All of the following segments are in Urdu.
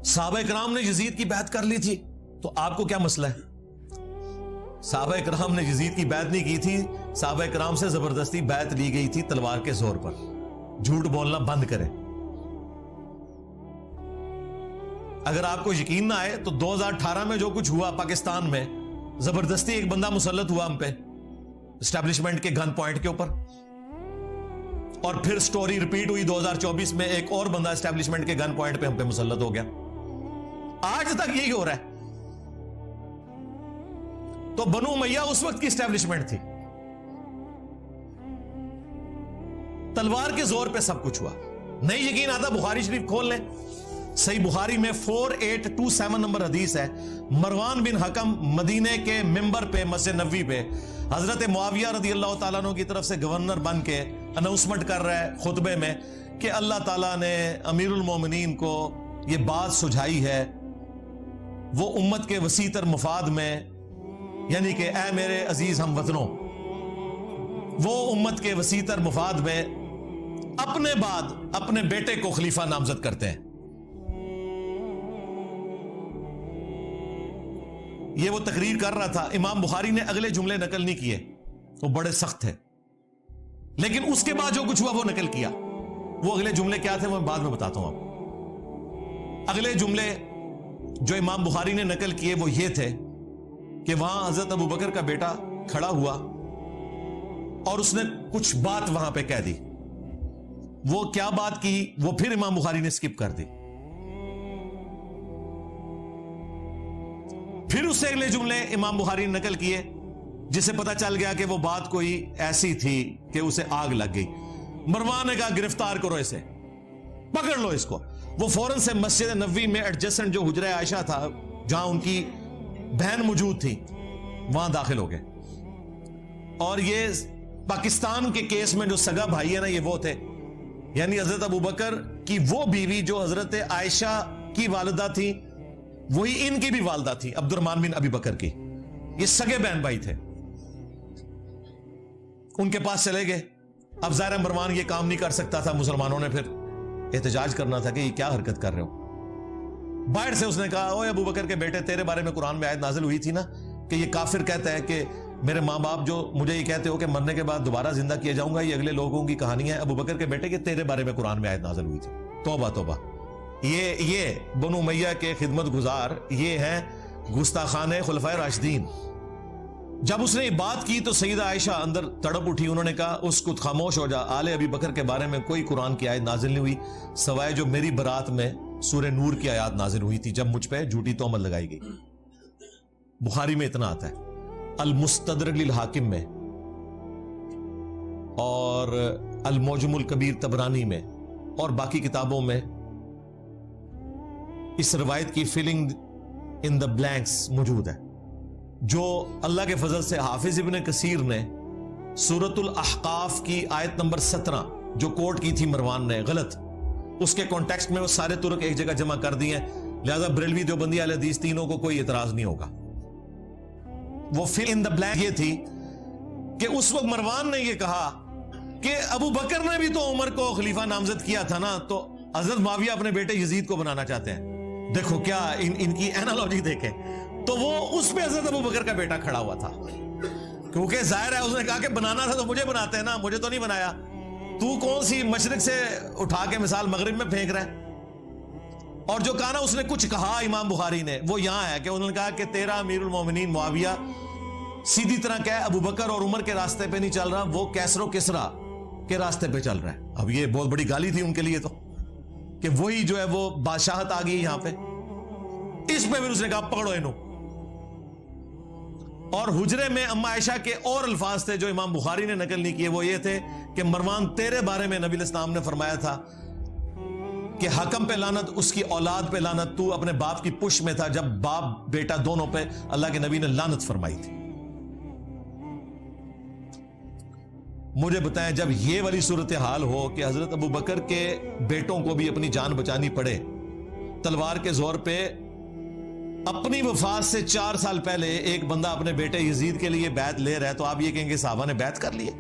صحابہ کرام نے یزید کی بیعت کر لی تھی، تو آپ کو کیا مسئلہ ہے؟ صحابہ کرام نے یزید کی بیعت نہیں کی تھی، صحابہ کرام سے زبردستی بیعت لی گئی تھی تلوار کے زور پر۔ جھوٹ بولنا بند کریں۔ اگر آپ کو یقین نہ آئے تو 2018 میں جو کچھ ہوا پاکستان میں، زبردستی ایک بندہ مسلط ہوا ہم پہ اسٹیبلشمنٹ کے گن پوائنٹ کے اوپر، اور پھر سٹوری ریپیٹ ہوئی 2024 میں، ایک اور بندہ اسٹیبلشمنٹ کے گن پوائنٹ پہ ہم پہ مسلط ہو گیا۔ آج تک یہی ہو رہا ہے۔ تو بنو امیہ اس وقت کی اسٹیبلشمنٹ تھی، تلوار کے زور پہ سب کچھ ہوا۔ نہیں یقین آتا بخاری شریف کھول لیں، صحیح بخاری میں 4827 نمبر حدیث ہے، مروان بن حکم مدینے کے ممبر پہ مسجد نبوی پہ حضرت معاویہ رضی اللہ تعالیٰ عنہ کی طرف سے گورنر بن کے اناؤنسمنٹ کر رہا ہے خطبے میں کہ اللہ تعالیٰ نے امیر المومنین کو یہ بات سجھائی ہے، وہ امت کے وسیع تر مفاد میں، یعنی کہ اے میرے عزیز ہم وطنوں، وہ امت کے وسیع تر مفاد میں اپنے بعد اپنے بیٹے کو خلیفہ نامزد کرتے ہیں۔ یہ وہ تقریر کر رہا تھا۔ امام بخاری نے اگلے جملے نقل نہیں کیے، وہ بڑے سخت تھے، لیکن اس کے بعد جو کچھ ہوا وہ نقل کیا۔ وہ اگلے جملے کیا تھے وہ میں بعد میں بتاتا ہوں آپ کو۔ اگلے جملے جو امام بخاری نے نقل کیے وہ یہ تھے کہ وہاں حضرت ابو بکر کا بیٹا کھڑا ہوا اور اس نے کچھ بات وہاں پہ کہہ دی۔ وہ کیا بات کی وہ پھر امام بخاری نے سکپ کر دی۔ پھر اس سے اگلے جملے امام بخاری نے نقل کیے جسے پتا چل گیا کہ وہ بات کوئی ایسی تھی کہ اسے آگ لگ گئی۔ مروان نے کہا گرفتار کرو اسے، پکڑ لو اس کو۔ وہ فوراً سے مسجد نبوی میں ایڈجسٹنٹ جو حجرہ عائشہ تھا جہاں ان کی بہن موجود تھی وہاں داخل ہو گئے۔ اور یہ پاکستان کے کیس میں جو سگا بھائی ہے نا، یہ وہ تھے، یعنی حضرت ابو بکر کی وہ بیوی جو حضرت عائشہ کی والدہ تھی وہی ان کی بھی والدہ تھی، عبد الرحمن بن ابی بکر کی۔ یہ سگے بہن بھائی تھے۔ ان کے پاس چلے گئے۔ اب ظاہر مروان یہ کام نہیں کر سکتا تھا، مسلمانوں نے پھر احتجاج کرنا تھا کہ یہ کیا حرکت کر رہے ہو۔ باہر سے اس نے کہا اوے ابو بکر کے بیٹے، تیرے بارے میں قرآن میں آیت نازل ہوئی تھی نا کہ یہ کافر کہتا ہے کہ میرے ماں باپ جو مجھے یہ کہتے ہو کہ مرنے کے بعد دوبارہ زندہ کیا جاؤں گا، یہ اگلے لوگوں کی کہانی ہے۔ ابو بکر کے بیٹے کہ تیرے بارے میں قرآن میں آیت نازل ہوئی تھی۔ توبہ توبہ۔ یہ بنو امیہ کے خدمت گزار، یہ ہیں گستاخان خلفائے راشدین۔ جب اس نے یہ بات کی تو سیدہ عائشہ اندر تڑپ اٹھی۔ انہوں نے کہا اسکت، خاموش ہو جا، آل ابی بکر کے بارے میں کوئی قرآن کی آیت نازل نہیں ہوئی سوائے جو میری برات میں سورہ نور کی آیات نازل ہوئی تھی جب مجھ پہ جھوٹی تہمت لگائی گئی۔ بخاری میں اتنا آتا ہے، المستدرک للحاکم میں اور المعجم الکبیر طبرانی میں اور باقی کتابوں میں اس روایت کی فلنگ ان دا بلینکس موجود ہے، جو اللہ کے فضل سے حافظ ابن کثیر نے سورۃ الاحقاف کی آیت نمبر 17 جو کوٹ کی تھی مروان نے غلط، اس کے کانٹیکسٹ میں وہ سارے ترک ایک جگہ جمع کر دیے، لہذا بریلوی دیوبندی اہل حدیث تینوں کو کوئی اعتراض نہیں ہوگا۔ وہ فل ان دا بلینک یہ تھی کہ اس وقت مروان نے یہ کہا کہ ابو بکر نے بھی تو عمر کو خلیفہ نامزد کیا تھا نا، تو حضرت معاویہ اپنے بیٹے یزید کو بنانا چاہتے ہیں۔ دیکھو کیا ان کی اینالوجی دیکھیں، تو وہ اس پہ حضرت ابو بکر کا بیٹا کھڑا ہوا تھا، کیونکہ ظاہر ہے اس نے کہا کہ بنانا تھا تو مجھے بناتے ہیں نا، مجھے تو نہیں بنایا، تو کون سی مشرق سے اٹھا کے مثال مغرب میں پھینک رہا ہے۔ اور جو کہا نا اس نے کچھ کہا امام بخاری نے، وہ یہاں ہے کہ انہوں نے کہا کہ تیرا امیر المومنین معاویہ سیدھی طرح کیا ہے ابو بکر اور عمر کے راستے پہ نہیں چل رہا، وہ کیسر و کسرا کے راستے پہ چل رہا ہے۔ اب یہ بہت بڑی گالی تھی ان کے لیے تو، کہ وہی جو ہے وہ بادشاہت آ گئی یہاں پہ۔ اس پہ پھر اس نے کہا پکڑو انہوں۔ اور حجرے میں اما عائشہ کے اور الفاظ تھے جو امام بخاری نے نقل نہیں کیے، وہ یہ تھے کہ مروان تیرے بارے میں نبی علیہ السلام نے فرمایا تھا کہ حکم پہ لعنت، اس کی اولاد پہ لعنت، تو اپنے باپ کی پشت میں تھا جب باپ بیٹا دونوں پہ اللہ کے نبی نے لعنت فرمائی تھی۔ مجھے بتائیں جب یہ والی صورتحال ہو کہ حضرت ابو بکر کے بیٹوں کو بھی اپنی جان بچانی پڑے، تلوار کے زور پہ اپنی وفات سے 4 سال پہلے ایک بندہ اپنے بیٹے یزید کے لیے بیعت لے رہا ہے، تو آپ یہ کہیں گے صحابہ نے بیعت کر لی ہے؟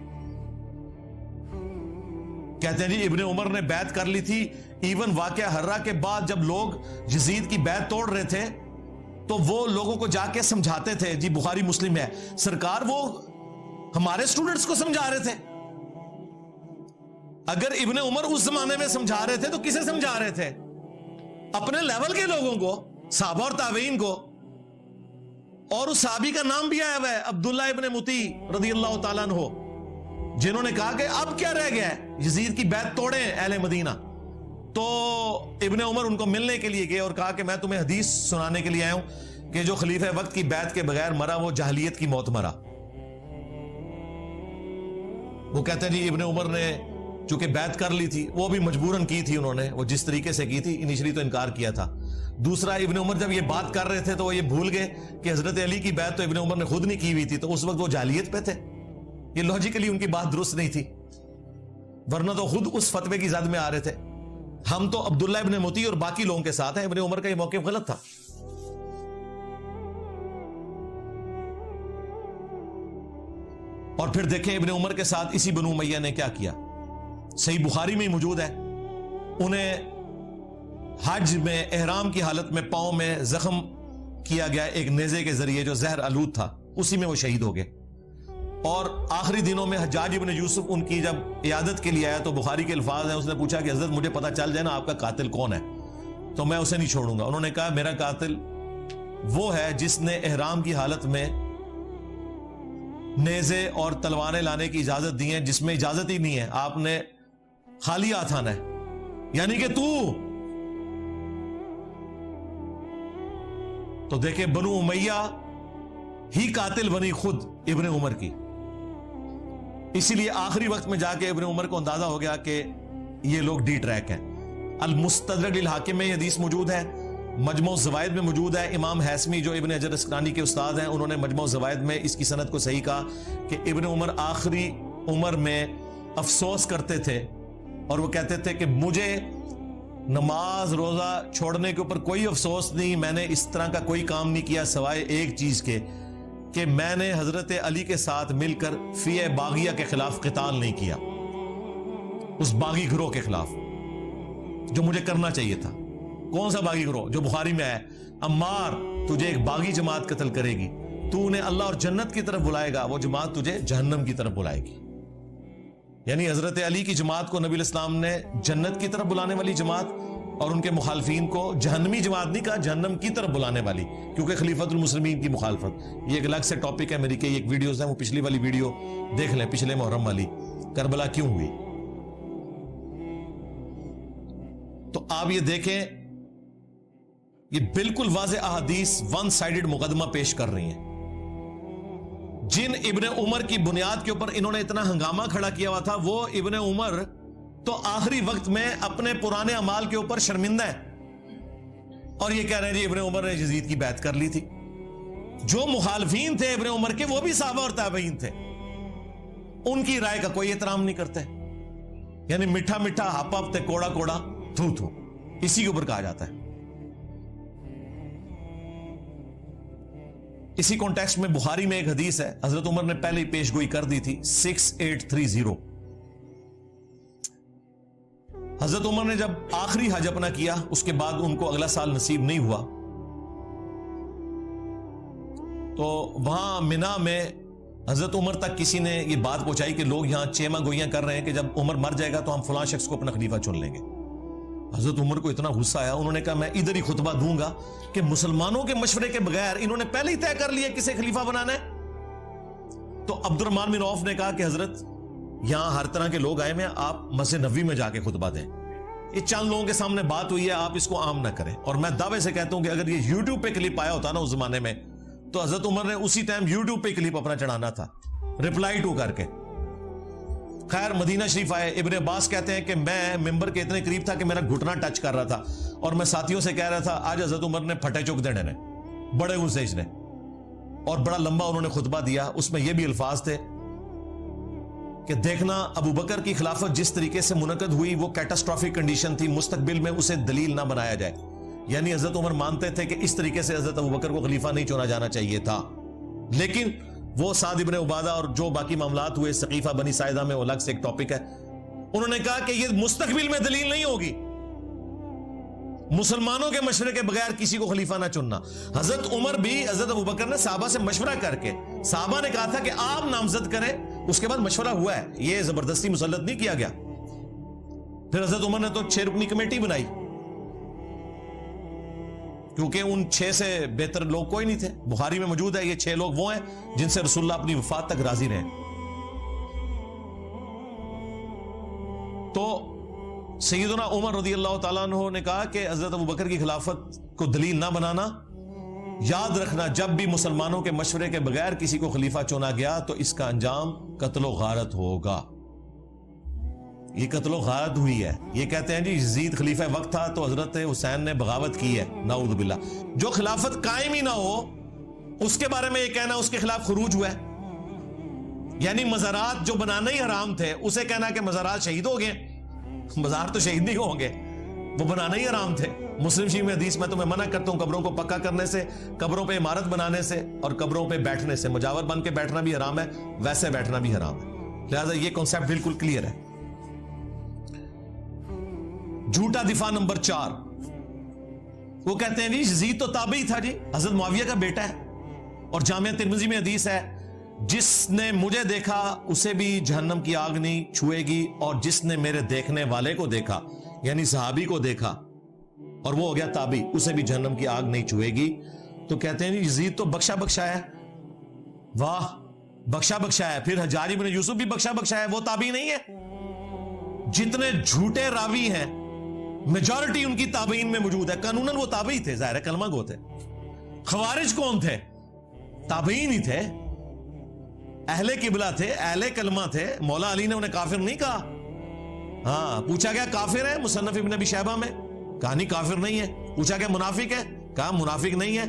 کہتے ہیں جی ابن عمر نے بیعت کر لی تھی ایون واقعہ ہررا کے بعد جب لوگ یزید کی بیعت توڑ رہے تھے تو وہ لوگوں کو جا کے سمجھاتے تھے. جی بخاری مسلم ہے, سرکار وہ ہمارے سٹوڈنٹس کو سمجھا رہے تھے. اگر ابن عمر اس زمانے میں سمجھا رہے تھے تو کسے سمجھا رہے تھے؟ اپنے لیول کے لوگوں کو, صحابہ اور تابعین کو. اور اس صحابی کا نام بھی آیا ہوا ہے, عبداللہ ابن مطیع رضی اللہ تعالیٰ عنہ, جنہوں نے کہا کہ اب کیا رہ گیا ہے, یزید کی بیعت توڑیں اہل مدینہ. تو ابن عمر ان کو ملنے کے لیے گئے اور کہا کہ میں تمہیں حدیث سنانے کے لیے آیا ہوں کہ جو خلیفہ وقت کی بیعت کے بغیر مرا وہ جاہلیت کی موت مرا. وہ کہتے ہیں جی ابن عمر نے چونکہ بیعت کر لی تھی, وہ بھی مجبوراً کی تھی انہوں نے, وہ جس طریقے سے کی تھی, انیشلی تو انکار کیا تھا. دوسرا, ابن عمر جب یہ بات کر رہے تھے تو وہ یہ بھول گئے کہ حضرت علی کی بیعت تو ابن عمر نے خود نہیں کی ہوئی تھی, تو اس وقت وہ جاہلیت پہ تھے. یہ لاجیکلی ان کی بات درست نہیں تھی, ورنہ تو خود اس فتوے کی زد میں آ رہے تھے. ہم تو عبداللہ ابن مطیع اور باقی لوگوں کے ساتھ ہیں, ابن عمر کا یہ موقف غلط تھا. اور پھر دیکھیں ابن عمر کے ساتھ اسی بنو امیہ نے کیا کیا. صحیح بخاری میں موجود ہے, انہیں حج میں احرام کی حالت میں پاؤں میں زخم کیا گیا ایک نیزے کے ذریعے جو زہر آلود تھا, اسی میں وہ شہید ہو گئے. اور آخری دنوں میں حجاج ابن یوسف ان کی جب عیادت کے لیے آیا تو بخاری کے الفاظ ہیں, اس نے پوچھا کہ حضرت مجھے پتا چل جائے نا آپ کا قاتل کون ہے تو میں اسے نہیں چھوڑوں گا. انہوں نے کہا میرا قاتل وہ ہے جس نے احرام کی حالت میں نیزے اور تلواریں لانے کی اجازت دی ہے, جس میں اجازت ہی نہیں ہے, آپ نے خالی ہاتھ آنا ہے, یعنی کہ تو دیکھیں بنو امیہ ہی قاتل بنی خود ابن عمر کی. اسی لیے آخری وقت میں جا کے ابن عمر کو اندازہ ہو گیا کہ یہ لوگ ڈی ٹریک ہیں. المستدرک للحاکم میں یہ حدیث موجود ہے, مجموع الزوائد میں موجود ہے. امام حیثمی جو ابن حجر اسقلانی کے استاد ہیں, انہوں نے مجموع الزوائد میں اس کی سند کو صحیح کہا کہ ابن عمر آخری عمر میں افسوس کرتے تھے اور وہ کہتے تھے کہ مجھے نماز روزہ چھوڑنے کے اوپر کوئی افسوس نہیں, میں نے اس طرح کا کوئی کام نہیں کیا سوائے ایک چیز کے کہ میں نے حضرت علی کے ساتھ مل کر فی باغیہ کے خلاف قتال نہیں کیا, اس باغی گروہ کے خلاف جو مجھے کرنا چاہیے تھا. کون سا باغی گروہ؟ جو بخاری میں ہے, عمار تجھے ایک باغی جماعت قتل کرے گی, تو انہیں اللہ اور جنت کی طرف بلائے گا, وہ جماعت تجھے جہنم کی طرف بلائے گی. یعنی حضرت علی کی جماعت کو نبی الاسلام نے جنت کی طرف بلانے والی جماعت اور ان کے مخالفین کو جہنمی جماعت نہیں کہا, جہنم کی طرف بلانے والی, کیونکہ خلیفۃ المسلمین کی مخالفت. یہ ایک الگ سے ٹاپک ہے, میری کئی ایک ویڈیوز ہیں, وہ پچھلی والی ویڈیو دیکھ لیں, پچھلے محرم والی, کربلا کیوں ہوئی. تو آپ یہ دیکھیں, یہ بالکل واضح احادیث ون سائیڈڈ مقدمہ پیش کر رہی ہیں. جن ابن عمر کی بنیاد کے اوپر انہوں نے اتنا ہنگامہ کھڑا کیا ہوا تھا, وہ ابن عمر تو آخری وقت میں اپنے پرانے اعمال کے اوپر شرمندہ ہے اور یہ کہہ رہے ہیں جی ابن عمر نے یزید کی بیعت کر لی تھی. جو مخالفین تھے ابن عمر کے وہ بھی صحابہ اور تابعین تھے, ان کی رائے کا کوئی احترام نہیں کرتے. یعنی میٹھا میٹھا ہپ ہپتے کوڑا کوڑا تھو تھو, اسی کے اوپر کہا جاتا ہے. اسی کانٹیکسٹ میں بخاری میں ایک حدیث ہے, حضرت عمر نے پہلے ہی پیش گوئی کر دی تھی, 6830. حضرت عمر نے جب آخری حج اپنا کیا, اس کے بعد ان کو اگلا سال نصیب نہیں ہوا, تو وہاں منا میں حضرت عمر تک کسی نے یہ بات پہنچائی کہ لوگ یہاں چیما گوئیاں کر رہے ہیں کہ جب عمر مر جائے گا تو ہم فلاں شخص کو اپنا خلیفہ چن لیں گے. حضرت عمر کو اتنا غصہ آیا, انہوں نے کہا میں ادھر ہی خطبہ دوں گا کہ مسلمانوں کے مشورے کے بغیر انہوں نے پہلے ہی طے کر لیا کسے خلیفہ بنانا ہے. تو عبد الرحمن بن عوف نے کہا کہ حضرت یہاں ہر طرح کے لوگ آئے ہیں, آپ مسجد نبوی میں جا کے خطبہ دیں. یہ چند لوگوں کے سامنے بات ہوئی ہے, آپ اس کو عام نہ کریں. اور میں دعوے سے کہتا ہوں کہ اگر یہ یوٹیوب پہ کلپ آیا ہوتا نا اس زمانے میں, تو حضرت عمر نے اسی ٹائم یوٹیوب پہ کلپ اپنا چڑھانا تھا, ریپلائی ٹو کر کے. خیر مدینہ شریف آئے, ابن عباس کہتے ہیں کہ میں ممبر کے اتنے قریب تھا کہ میرا گھٹنا ٹچ کر رہا تھا, اور میں ساتھیوں سے کہہ رہا تھا آج حضرت عمر نے پھٹے چک دینے نے, بڑے غصے نے. اور بڑا لمبا انہوں نے خطبہ دیا, اس میں یہ بھی الفاظ تھے کہ دیکھنا ابو بکر کی خلافت جس طریقے سے منعقد ہوئی وہ کیٹاسٹرافک کنڈیشن تھی, مستقبل میں اسے دلیل نہ بنایا جائے. یعنی حضرت عمر مانتے تھے کہ اس طریقے سے حضرت ابو بکر کو خلیفہ نہیں چنا جانا چاہیے تھا, لیکن وہ سعد ابن عبادہ اور جو باقی معاملات ہوئے سقیفہ بنی ساعدہ میں, وہ الگ سے ایک ٹاپک ہے. انہوں نے کہا کہ یہ مستقبل میں دلیل نہیں ہوگی, مسلمانوں کے مشورے کے بغیر کسی کو خلیفہ نہ چننا. حضرت عمر بھی حضرت ابوبکر نے صحابہ سے مشورہ کر کے, صحابہ نے کہا تھا کہ آپ نامزد کریں, اس کے بعد مشورہ ہوا ہے, یہ زبردستی مسلط نہیں کیا گیا. پھر حضرت عمر نے تو 6 رکنی کمیٹی بنائی, کیونکہ ان 6 سے بہتر لوگ کوئی نہیں تھے. بخاری میں موجود ہے یہ 6 لوگ وہ ہیں جن سے رسول اللہ اپنی وفات تک راضی رہے. تو سیدنا عمر رضی اللہ تعالیٰ عنہ نے کہا کہ حضرت ابوبکر کی خلافت کو دلیل نہ بنانا, یاد رکھنا جب بھی مسلمانوں کے مشورے کے بغیر کسی کو خلیفہ چنا گیا تو اس کا انجام قتل و غارت ہوگا. یہ قتل و غارت ہوئی ہے. یہ کہتے ہیں جی یزید خلیفہ وقت تھا تو حضرت حسین نے بغاوت کی ہے, نعوذ باللہ. جو خلافت قائم ہی نہ ہو اس کے بارے میں یہ کہنا اس کے خلاف خروج ہوا ہے. یعنی مزارات جو بنانا ہی حرام تھے اسے کہنا کہ مزارات شہید ہو گئے. مزار تو شہید نہیں ہوں گے, وہ بنانا ہی حرام تھے. مسلم شریف میں حدیث میں تمہیں منع کرتا ہوں قبروں کو پکا کرنے سے, قبروں پہ عمارت بنانے سے اور قبروں پہ بیٹھنے سے. مجاور بن کے بیٹھنا بھی حرام ہے, ویسے بیٹھنا بھی حرام ہے. لہذا یہ کنسپٹ بالکل کلیئر ہے. جھوٹا دفاع نمبر 4, وہ کہتے ہیں جی یزید تو تابعی تھا جی, حضرت معاویہ کا بیٹا ہے, اور جامعہ ترمذی میں حدیث ہے جس نے مجھے دیکھا اسے بھی جہنم کی آگ نہیں چھوئے گی, اور جس نے میرے دیکھنے والے کو دیکھا یعنی صحابی کو دیکھا اور وہ ہو گیا تابعی, اسے بھی جہنم کی آگ نہیں چھوئے گی. تو کہتے ہیں جی یزید تو بخشا بخشا ہے. واہ, بخشا بخشا ہے. پھر حجاج بن یوسف بھی بخشا بخشا ہے, وہ تابعی نہیں ہے. جتنے جھوٹے راوی ہیں میجورٹی ان کی تابعین میں موجود ہے. قانوناً وہ تابعی تھے, ظاہر ہے کلمہ گو تھے. خوارج کون تھے؟ تابعین ہی تھے, اہل قبلہ تھے, اہل کلمہ تھے. مولا علی نے انہیں کافر نہیں کہا. ہاں, پوچھا گیا کافر ہے مصنف ابن ابی شیبہ میں, کہا نہیں کافر نہیں ہے. پوچھا گیا منافق ہے, کہا منافق نہیں ہے.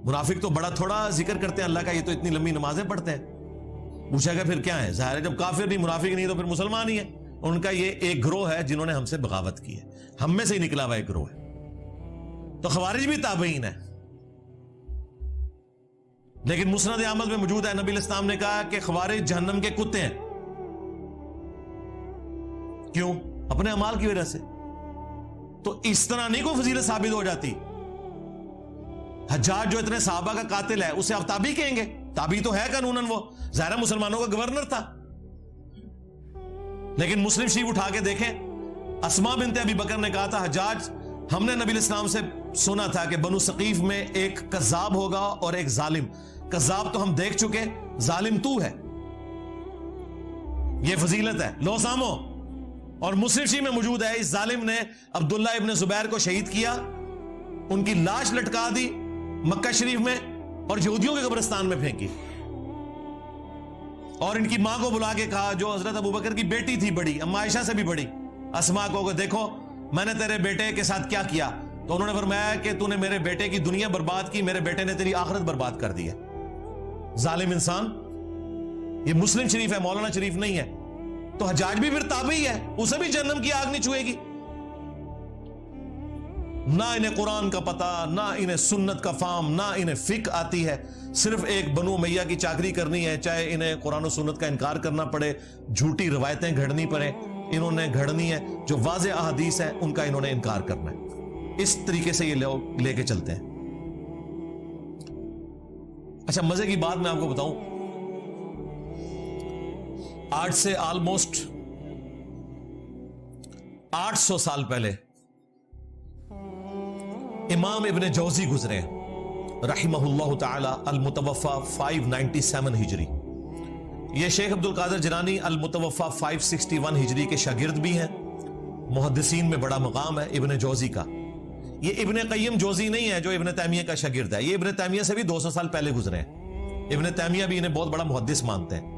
منافق تو بڑا تھوڑا ذکر کرتے ہیں اللہ کا, یہ تو اتنی لمبی نمازیں پڑھتے ہیں. پوچھا گیا پھر کیا ہے؟ ظاہر ہے جب کافر نہیں منافق نہیں تو پھر مسلمان ہی ہے. ان کا یہ ایک گروہ ہے جنہوں نے ہم سے بغاوت کی ہے, ہم میں سے ہی نکلا ہوا ایک گروہ ہے. تو خوارج بھی تابعین ہے. لیکن مسند احمد میں موجود ہے نبی الاسلام نے کہا کہ خوارج جہنم کے کتے ہیں. کیوں؟ اپنے اعمال کی وجہ سے. تو اس طرح نہیں کوئی فضیلت ثابت ہو جاتی. حجاج جو اتنے صحابہ کا قاتل ہے اسے آپ تابعی کہیں گے؟ تابعی تو ہے قانوناً, وہ ظاہر مسلمانوں کا گورنر تھا. لیکن مسلم شریف اٹھا کے دیکھیں, اسماء بنت ابی بکر نے کہا تھا حجاج ہم نے نبی الاسلام سے سنا تھا کہ بنو ثقیف میں ایک کذاب ہوگا اور ایک ظالم. کذاب تو ہم دیکھ چکے, ظالم تو ہے. یہ فضیلت ہے, لو سامو. اور مسلم شریف میں موجود ہے اس ظالم نے عبداللہ ابن زبیر کو شہید کیا, ان کی لاش لٹکا دی مکہ شریف میں اور یہودیوں کے قبرستان میں پھینکی, اور ان کی ماں کو بلا کے کہا جو حضرت ابوبکر کی بیٹی تھی بڑی, اما عائشہ سے بھی بڑی, اسماء کو کہ دیکھو میں نے تیرے بیٹے کے ساتھ کیا کیا. تو انہوں نے فرمایا کہ تو نے میرے بیٹے کی دنیا برباد کی, میرے بیٹے نے تیری آخرت برباد کر دی ہے. ظالم انسان. یہ مسلم شریف ہے, مولانا شریف نہیں ہے. تو حجاج بھی پھر تابعی ہے, اسے بھی جہنم کی آگ نہیں چھوئے گی. نہ انہیں قرآن کا پتہ, نہ انہیں سنت کا فہم, نہ انہیں فقہ آتی ہے. صرف ایک بنو امیہ کی چاکری کرنی ہے, چاہے انہیں قرآن و سنت کا انکار کرنا پڑے, جھوٹی روایتیں گھڑنی پڑے, انہوں نے گھڑنی ہے. جو واضح احادیث ہے ان کا انہوں نے انکار کرنا ہے. اس طریقے سے یہ لوگ لے کے چلتے ہیں. اچھا, مزے کی بات میں آپ کو بتاؤں, آج سے آلموسٹ 800 سال پہلے امام ابن جوزی گزرے رحمہ اللہ تعالی, المتوفا 597 ہجری. یہ شیخ عبد القادر جیلانی المتوفا 561 ہجری کے شاگرد بھی ہیں. محدثین میں بڑا مقام ہے ابن جوزی کا. یہ ابن قیم جوزی نہیں ہے جو ابن تیمیہ کا شاگرد ہے, یہ ابن تیمیہ سے بھی 200 سال پہلے گزرے ہیں. ابن تیمیہ بھی انہیں بہت بڑا محدث مانتے ہیں.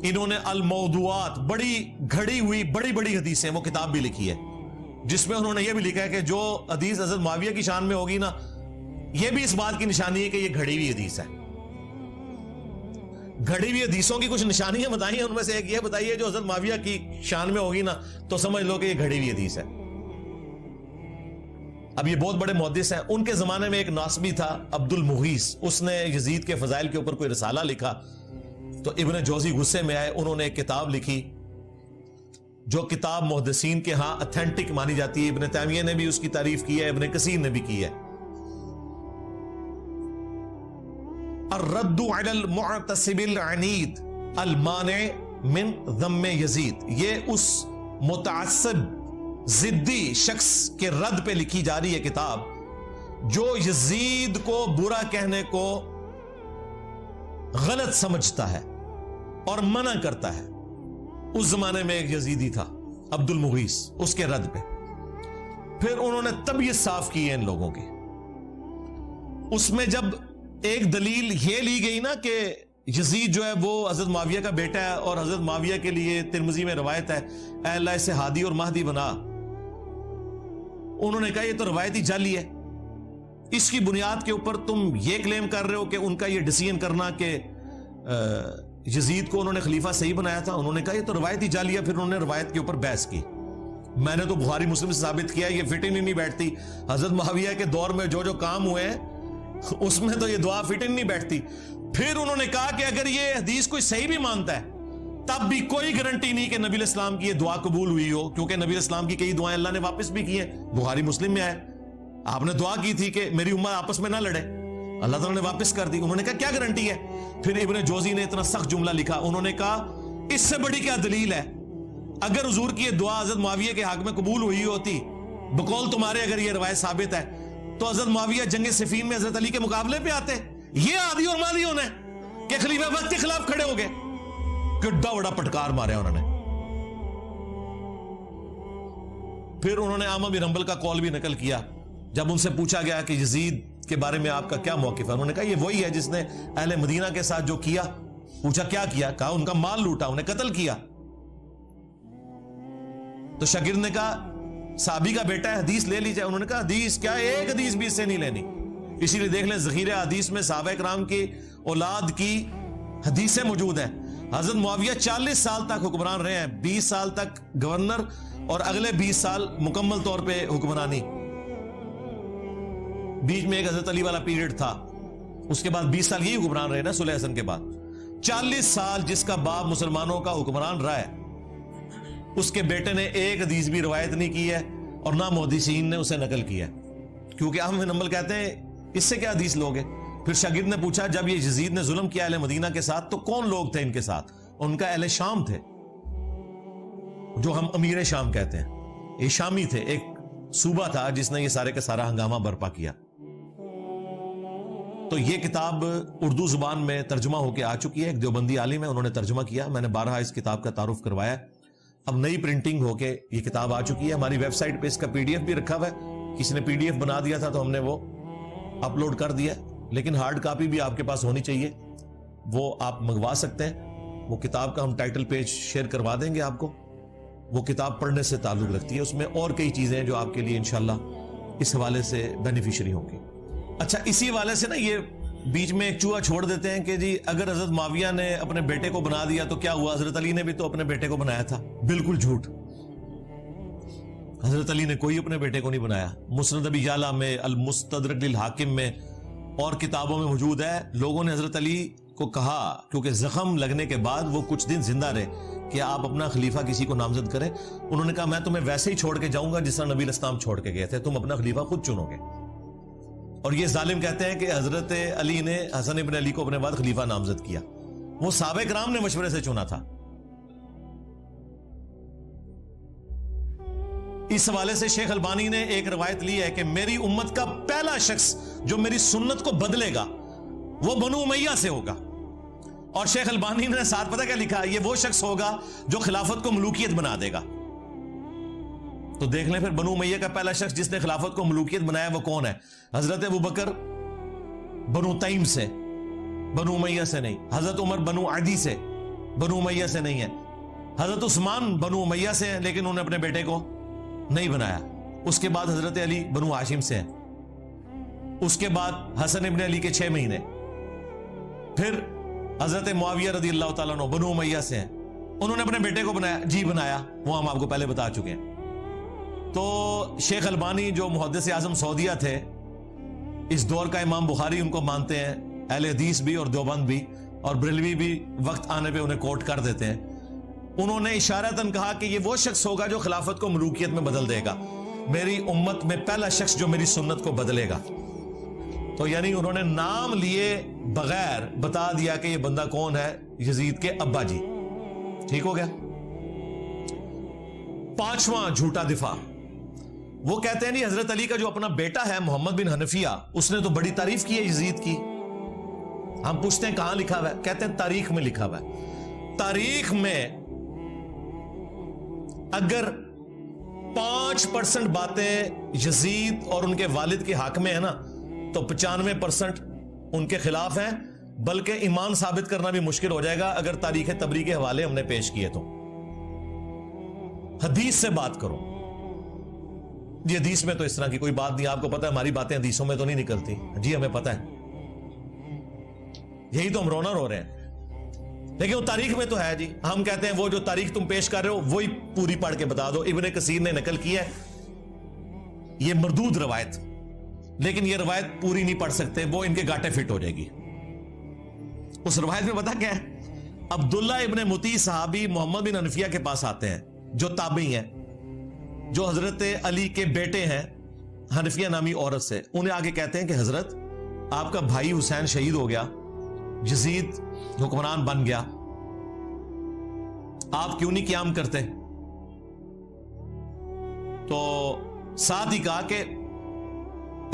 انہوں نے الموضوعات, بڑی گھڑی ہوئی بڑی بڑی حدیثیں, وہ کتاب بھی لکھی ہے جس میں انہوں نے یہ بھی لکھا ہے کہ جو حدیث حضرت معاویہ کی شان میں ہوگی نا, یہ بھی اس بات کی نشانی ہے کہ یہ گھڑی ہوئی حدیث ہے. گھڑی ہوئی حدیثوں کی کچھ نشانیاں بتائی ہیں, ان میں سے ایک یہ بتائیے جو حضرت معاویہ کی شان میں ہوگی نا تو سمجھ لو کہ یہ گھڑی ہوئی حدیث ہے. اب یہ بہت بڑے محدث ہیں. ان کے زمانے میں ایک ناصبی تھا عبد المغیث, اس نے یزید کے فضائل کے اوپر کوئی رسالہ لکھا. تو ابن جوزی غصے میں آئے, انہوں نے ایک کتاب لکھی جو کتاب محدثین کے ہاں اتھینٹک مانی جاتی ہے. ابن تیمیہ نے بھی اس کی تعریف کی ہے, ابن کثیر نے بھی کی ہے. الرد علی المعتصب العنید المانع من ذم یزید, یہ اس متعصب ضدی شخص کے رد پہ لکھی جا رہی ہے کتاب جو یزید کو برا کہنے کو غلط سمجھتا ہے اور منع کرتا ہے. اس زمانے میں ایک یزیدی تھا عبد المغیث, اس کے رد پہ پھر انہوں نے طبیعت صاف کی ہے ان لوگوں کی. اس میں جب ایک دلیل یہ لی گئی نا کہ یزید جو ہے وہ حضرت معاویہ کا بیٹا ہے اور حضرت معاویہ کے لیے ترمذی میں روایت ہے اے اللہ اسے ہادی اور مہدی بنا, انہوں نے کہا یہ تو روایتی جعلی ہے, اس کی بنیاد کے اوپر تم یہ کلیم کر رہے ہو کہ ان کا یہ ڈیسیژن کرنا کہ یزید کو انہوں نے خلیفہ صحیح بنایا تھا. انہوں نے کہا یہ تو روایتی جعلی ہے. پھر انہوں نے روایت کے اوپر بحث کی. میں نے تو بخاری مسلم سے ثابت کیا یہ فٹ نہیں بیٹھتی. حضرت معاویہ کے دور میں جو جو کام ہوئے ہیں اس میں تو یہ دعا فٹ نہیں بیٹھتی. پھر انہوں نے کہا کہ اگر یہ حدیث کوئی صحیح بھی مانتا ہے تب بھی کوئی گارنٹی نہیں کہ نبی الاسلام کی یہ دعا قبول ہوئی ہو, کیونکہ نبی الاسلام کی کئی دعائیں اللہ نے واپس بھی کی ہیں. بخاری مسلم میں آئے آپ نے دعا کی تھی کہ میری امت آپس میں نہ لڑے, اللہ تعالیٰ نے واپس کر دی. انہوں نے کہا کیا گارنٹی ہے. پھر ابن جوزی نے اتنا سخت جملہ لکھا, انہوں نے کہا اس سے بڑی کیا دلیل ہے, اگر حضور کی یہ دعا حضرت معاویہ کے حق میں قبول ہوئی ہوتی بقول تمہارے, اگر یہ روایت ثابت ہے تو حضرت معاویہ جنگ صفین میں حضرت علی کے مقابلے پہ آتے. یہ آدھی اور مادی ہونا ہے کہ خلیفہ وقت کے خلاف کھڑے ہو گئے. کڈا بڑا پٹکار مارے انہوں نے. پھر انہوں نے احمد بن حنبل کا قول بھی نقل کیا جب ان سے پوچھا گیا کہ یزید کے بارے میں آپ کا کیا موقف ہے. انہوں نے کہا یہ وہی ہے جس نے اہل مدینہ کے ساتھ جو کیا. پوچھا کیا کیا, کہا ان کا مال لوٹا, انہیں قتل کیا. تو شاگرد نے کہا صحابی کا بیٹا ہے حدیث لے لیجئے. انہوں نے کہا حدیث کیا, ایک حدیث بھی اس سے نہیں لینی. اسی لیے دیکھ لیں ذخیرہ حدیث میں صحابہ کرام کی اولاد کی حدیثیں موجود ہیں. حضرت معاویہ 40 سال تک حکمران رہے ہیں, 20 سال تک گورنر اور اگلے 20 سال مکمل طور پہ حکمرانی. بیچ میں ایک حضرت علی والا پیریڈ تھا, اس کے بعد 20 سال یہی حکمران رہے نا صلح حسن کے بعد. 40 سال جس کا باپ مسلمانوں کا حکمران رہا ہے اس کے بیٹے نے ایک حدیث بھی روایت نہیں کی ہے اور نہ محدثین نے اسے نقل کیا ہے, کیونکہ احمد بن حنبل کہتے ہیں اس سے کیا حدیث لوگے. پھر شاگرد نے پوچھا جب یہ یزید نے ظلم کیا اہل مدینہ کے ساتھ تو کون لوگ تھے ان کے ساتھ. ان کا اہل شام تھے جو ہم امیر شام کہتے ہیں. یہ شامی تھے, ایک صوبہ تھا جس نے یہ سارے کا سارا ہنگامہ برپا کیا. تو یہ کتاب اردو زبان میں ترجمہ ہو کے آ چکی ہے, ایک دیوبندی عالم ہے انہوں نے ترجمہ کیا. میں نے بارہا اس کتاب کا تعارف کروایا. اب نئی پرنٹنگ ہو کے یہ کتاب آ چکی ہے. ہماری ویب سائٹ پہ اس کا PDF بھی رکھا ہوا ہے. کسی نے PDF بنا دیا تھا تو ہم نے وہ اپلوڈ کر دیا, لیکن ہارڈ کاپی بھی آپ کے پاس ہونی چاہیے, وہ آپ منگوا سکتے ہیں. وہ کتاب کا ہم ٹائٹل پیج شیئر کروا دیں گے آپ کو. وہ کتاب پڑھنے سے تعلق رکھتی ہے, اس میں اور کئی چیزیں ہیں جو آپ کے لیے انشاءاللہ اس حوالے سے بینیفیشری ہوں گی. اچھا, اسی حوالے سے نا یہ بیچ میں ایک چوہا چھوڑ دیتے ہیں کہ جی اگر حضرت معاویہ نے اپنے بیٹے کو بنا دیا تو کیا ہوا, حضرت علی نے بھی تو اپنے بیٹے کو بنایا تھا. بالکل جھوٹ, حضرت علی نے کوئی اپنے بیٹے کو نہیں بنایا. مسند ابی یعلا میں, المستدرک للحاکم میں اور کتابوں میں موجود ہے. لوگوں نے حضرت علی کو کہا کیونکہ زخم لگنے کے بعد وہ کچھ دن زندہ رہے کہ آپ اپنا خلیفہ کسی کو نامزد کریں. انہوں نے کہا میں تمہیں ویسے ہی چھوڑ کے جاؤں گا جس طرح نبی الاسلام چھوڑ کے گئے تھے, تم اپنا خلیفہ خود چنو گے. اور یہ ظالم کہتے ہیں کہ حضرت علی نے حسن ابن علی کو اپنے بعد خلیفہ نامزد کیا. وہ صحابہ کرام نے مشورے سے چنا تھا. اس حوالے سے شیخ البانی نے ایک روایت لی ہے کہ میری امت کا پہلا شخص جو میری سنت کو بدلے گا وہ بنو امیہ سے ہوگا. اور شیخ البانی نے ساتھ پتہ کیا لکھا, یہ وہ شخص ہوگا جو خلافت کو ملوکیت بنا دے گا. تو دیکھ لیں پھر بنو امیہ کا پہلا شخص جس نے خلافت کو ملوکیت بنایا وہ کون ہے. حضرت ابوبکر بنو تیم سے, بنو امیہ سے نہیں. حضرت عمر بنو عدی سے, بنو امیہ سے نہیں ہے. حضرت عثمان بنو امیہ سے ہیں لیکن انہوں نے اپنے بیٹے کو نہیں بنایا. اس کے بعد حضرت علی بنو ہاشم سے ہیں. اس کے بعد حسن ابن علی کے 6 مہینے. پھر حضرت معاویہ رضی اللہ تعالیٰ عنہ بنو امیہ سے ہیں, انہوں نے اپنے بیٹے کو بنایا. جی بنایا, وہ ہم آپ کو پہلے بتا چکے ہیں. تو شیخ البانی جو محدث اعظم سعودیہ تھے, اس دور کا امام بخاری ان کو مانتے ہیں, اہل حدیث بھی اور دیوبند بھی اور بریلوی بھی وقت آنے پہ انہیں کوٹ کر دیتے ہیں. انہوں نے اشارتاً کہا کہ یہ وہ شخص ہوگا جو خلافت کو ملوکیت میں بدل دے گا، میری امت میں پہلا شخص جو میری سنت کو بدلے گا۔ تو یعنی انہوں نے نام لیے بغیر بتا دیا کہ یہ بندہ کون ہے، یزید کے ابا جی۔ ٹھیک ہو گیا۔ پانچواں جھوٹا دفاع، وہ کہتے ہیں نہیں حضرت علی کا جو اپنا بیٹا ہے محمد بن حنفیہ، اس نے تو بڑی تعریف کی ہے یزید کی۔ ہم پوچھتے ہیں کہاں لکھا ہوا ہے؟ کہتے ہیں تاریخ میں لکھا ہوا ہے۔ تاریخ میں اگر 5% باتیں یزید اور ان کے والد کے حق میں ہے نا، تو 95% ان کے خلاف ہیں، بلکہ ایمان ثابت کرنا بھی مشکل ہو جائے گا اگر تاریخ تبری کے حوالے ہم نے پیش کیے تو۔ حدیث سے بات کرو، یہ حدیث میں تو اس طرح کی کوئی بات نہیں، آپ کو پتہ ہے ہماری باتیں حدیثوں میں تو نہیں نکلتی، جی ہمیں پتہ ہے، یہی تو ہم رونا رو رہے ہیں، لیکن وہ تاریخ میں تو ہے جی۔ ہم کہتے ہیں وہ جو تاریخ تم پیش کر رہے ہو وہی پوری پڑھ کے بتا دو۔ ابن کثیر نے نقل کی ہے یہ مردود روایت، لیکن یہ روایت پوری نہیں پڑھ سکتے، وہ ان کے گاٹے فٹ ہو جائے گی۔ اس روایت میں پتا کیا ہے؟ عبداللہ ابن مطیع صحابی محمد بن حنفیہ کے پاس آتے ہیں جو تابعی ہیں، جو حضرت علی کے بیٹے ہیں حنفیہ نامی عورت سے۔ انہیں آگے کہتے ہیں کہ حضرت آپ کا بھائی حسین شہید ہو گیا، یزید حکمران بن گیا، آپ کیوں نہیں قیام کرتے؟ تو ساتھ ہی کہا کہ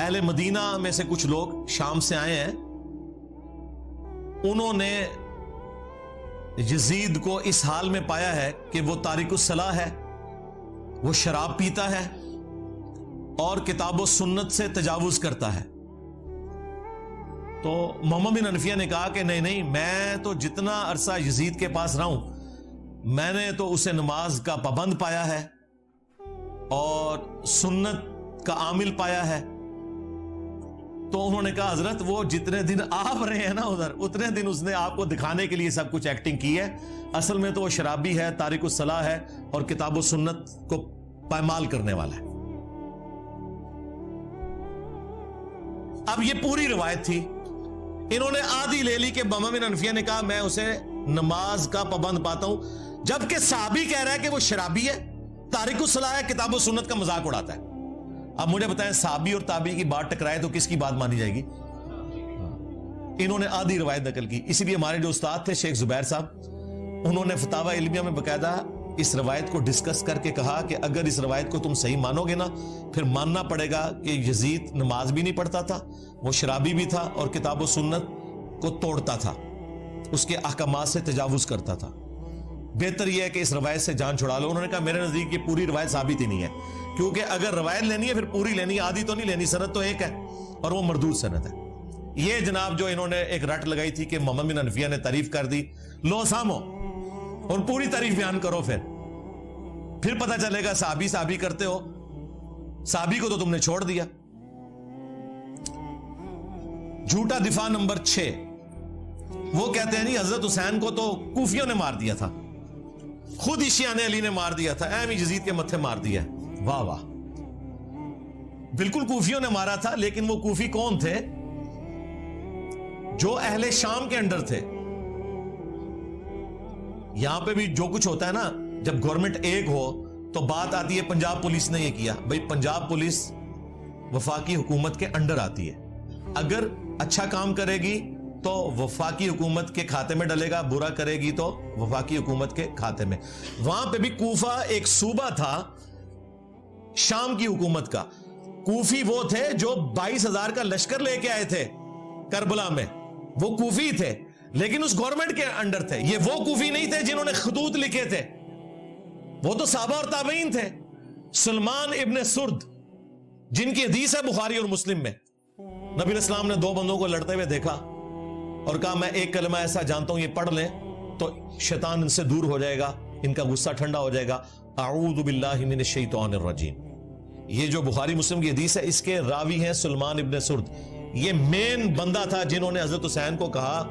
اہل مدینہ میں سے کچھ لوگ شام سے آئے ہیں، انہوں نے یزید کو اس حال میں پایا ہے کہ وہ تارک الصلاح ہے، وہ شراب پیتا ہے اور کتاب و سنت سے تجاوز کرتا ہے۔ تو محمد بن حنفیہ نے کہا کہ نہیں، میں تو جتنا عرصہ یزید کے پاس رہا ہوں، میں نے تو اسے نماز کا پابند پایا ہے اور سنت کا عامل پایا ہے۔ تو انہوں نے کہا حضرت وہ جتنے دن آپ رہے ہیں نا ادھر، اتنے دن اس نے آپ کو دکھانے کے لیے سب کچھ ایکٹنگ کی ہے، اصل میں تو وہ شرابی ہے، تارک الصلاح ہے اور کتاب و سنت کو پائمال کرنے والا ہے۔ اب یہ پوری روایت تھی، انہوں نے آدھی لے لی کہ محمد بن حنفیہ نے کہا میں اسے نماز کا پابند پاتا ہوں، جبکہ صحابی کہہ رہا ہے کہ وہ شرابی ہے، تارک الصلاح ہے، کتاب و سنت کا مذاق اڑاتا ہے۔ اب مجھے بتائیں صحابی اور تابعی کی بات ٹکرائے تو کس کی بات مانی جائے گی؟ انہوں نے آدھی روایت نقل کی۔ اسی لیے ہمارے جو استاد تھے شیخ زبیر صاحب، انہوں نے فتاوی علمیہ میں باقاعدہ اس روایت کو ڈسکس کر کے کہا کہ اگر اس روایت کو تم صحیح مانو گے نا، پھر ماننا پڑے گا کہ یزید نماز بھی نہیں پڑھتا تھا، وہ شرابی بھی تھا اور کتاب و سنت کو توڑتا تھا، اس کے احکامات سے تجاوز کرتا تھا۔ بہتر یہ ہے کہ اس روایت سے جان چھڑا لو۔ انہوں نے کہا میرے نزدیک یہ پوری روایت ثابت ہی نہیں ہے، کیونکہ اگر روایت لینی ہے پھر پوری لینی ہے، آدھی تو نہیں لینی، سند تو ایک ہے اور وہ مردود سند ہے۔ یہ جناب جو انہوں نے ایک رٹ لگائی تھی کہ محمد بن حنفیہ نے تعریف کر دی، لو سامو اور پوری تعریف بیان کرو، پھر پتہ چلے گا صحابی کرتے ہو، صحابی کو تو تم نے چھوڑ دیا۔ جھوٹا دفاع نمبر 6، وہ کہتے ہیں نہیں حضرت حسین کو تو کوفیوں نے مار دیا تھا، خود ہی شیعہ علی نے مار دیا تھا، ایم یزید کے متھے مار دیا۔ واہ واہ، بالکل کوفیوں نے مارا تھا، لیکن وہ کوفی کون تھے؟ جو اہل شام کے انڈر تھے۔ یہاں پہ بھی جو کچھ ہوتا ہے نا، جب گورنمنٹ ایک ہو تو بات آتی ہے پنجاب پولیس نے یہ کیا، بھئی پنجاب پولیس وفاقی حکومت کے انڈر آتی ہے، اگر اچھا کام کرے گی تو وفاقی حکومت کے کھاتے میں ڈلے گا، برا کرے گی تو وفاقی حکومت کے کھاتے میں۔ وہاں پہ بھی کوفہ ایک صوبہ تھا شام کی حکومت کا، کوفی وہ تھے جو 22,000 کا لشکر لے کے آئے تھے کربلا میں، وہ کوفی تھے لیکن اس گورنمنٹ کے انڈر تھے۔ یہ وہ کوفی نہیں تھے جنہوں نے خطوط لکھے تھے، وہ تو صحابہ اور تابعین تھے۔ سلمان ابن سرد جن کی حدیث ہے بخاری اور مسلم میں، نبی علیہ السلام نے 2 بندوں کو لڑتے ہوئے دیکھا اور کہا میں ایک کلمہ ایسا جانتا ہوں، یہ پڑھ لیں تو شیطان ان سے دور ہو جائے گا، ان کا غصہ ٹھنڈا ہو جائے گا، اعوذ باللہ من الشیطان الرجیم۔ یہ جو بخاری مسلم کی حدیث ہے اس کے راوی ہیں سلمان ابن سرد، یہ مین بندہ تھا جنہوں نے حضرت حسین کو کہا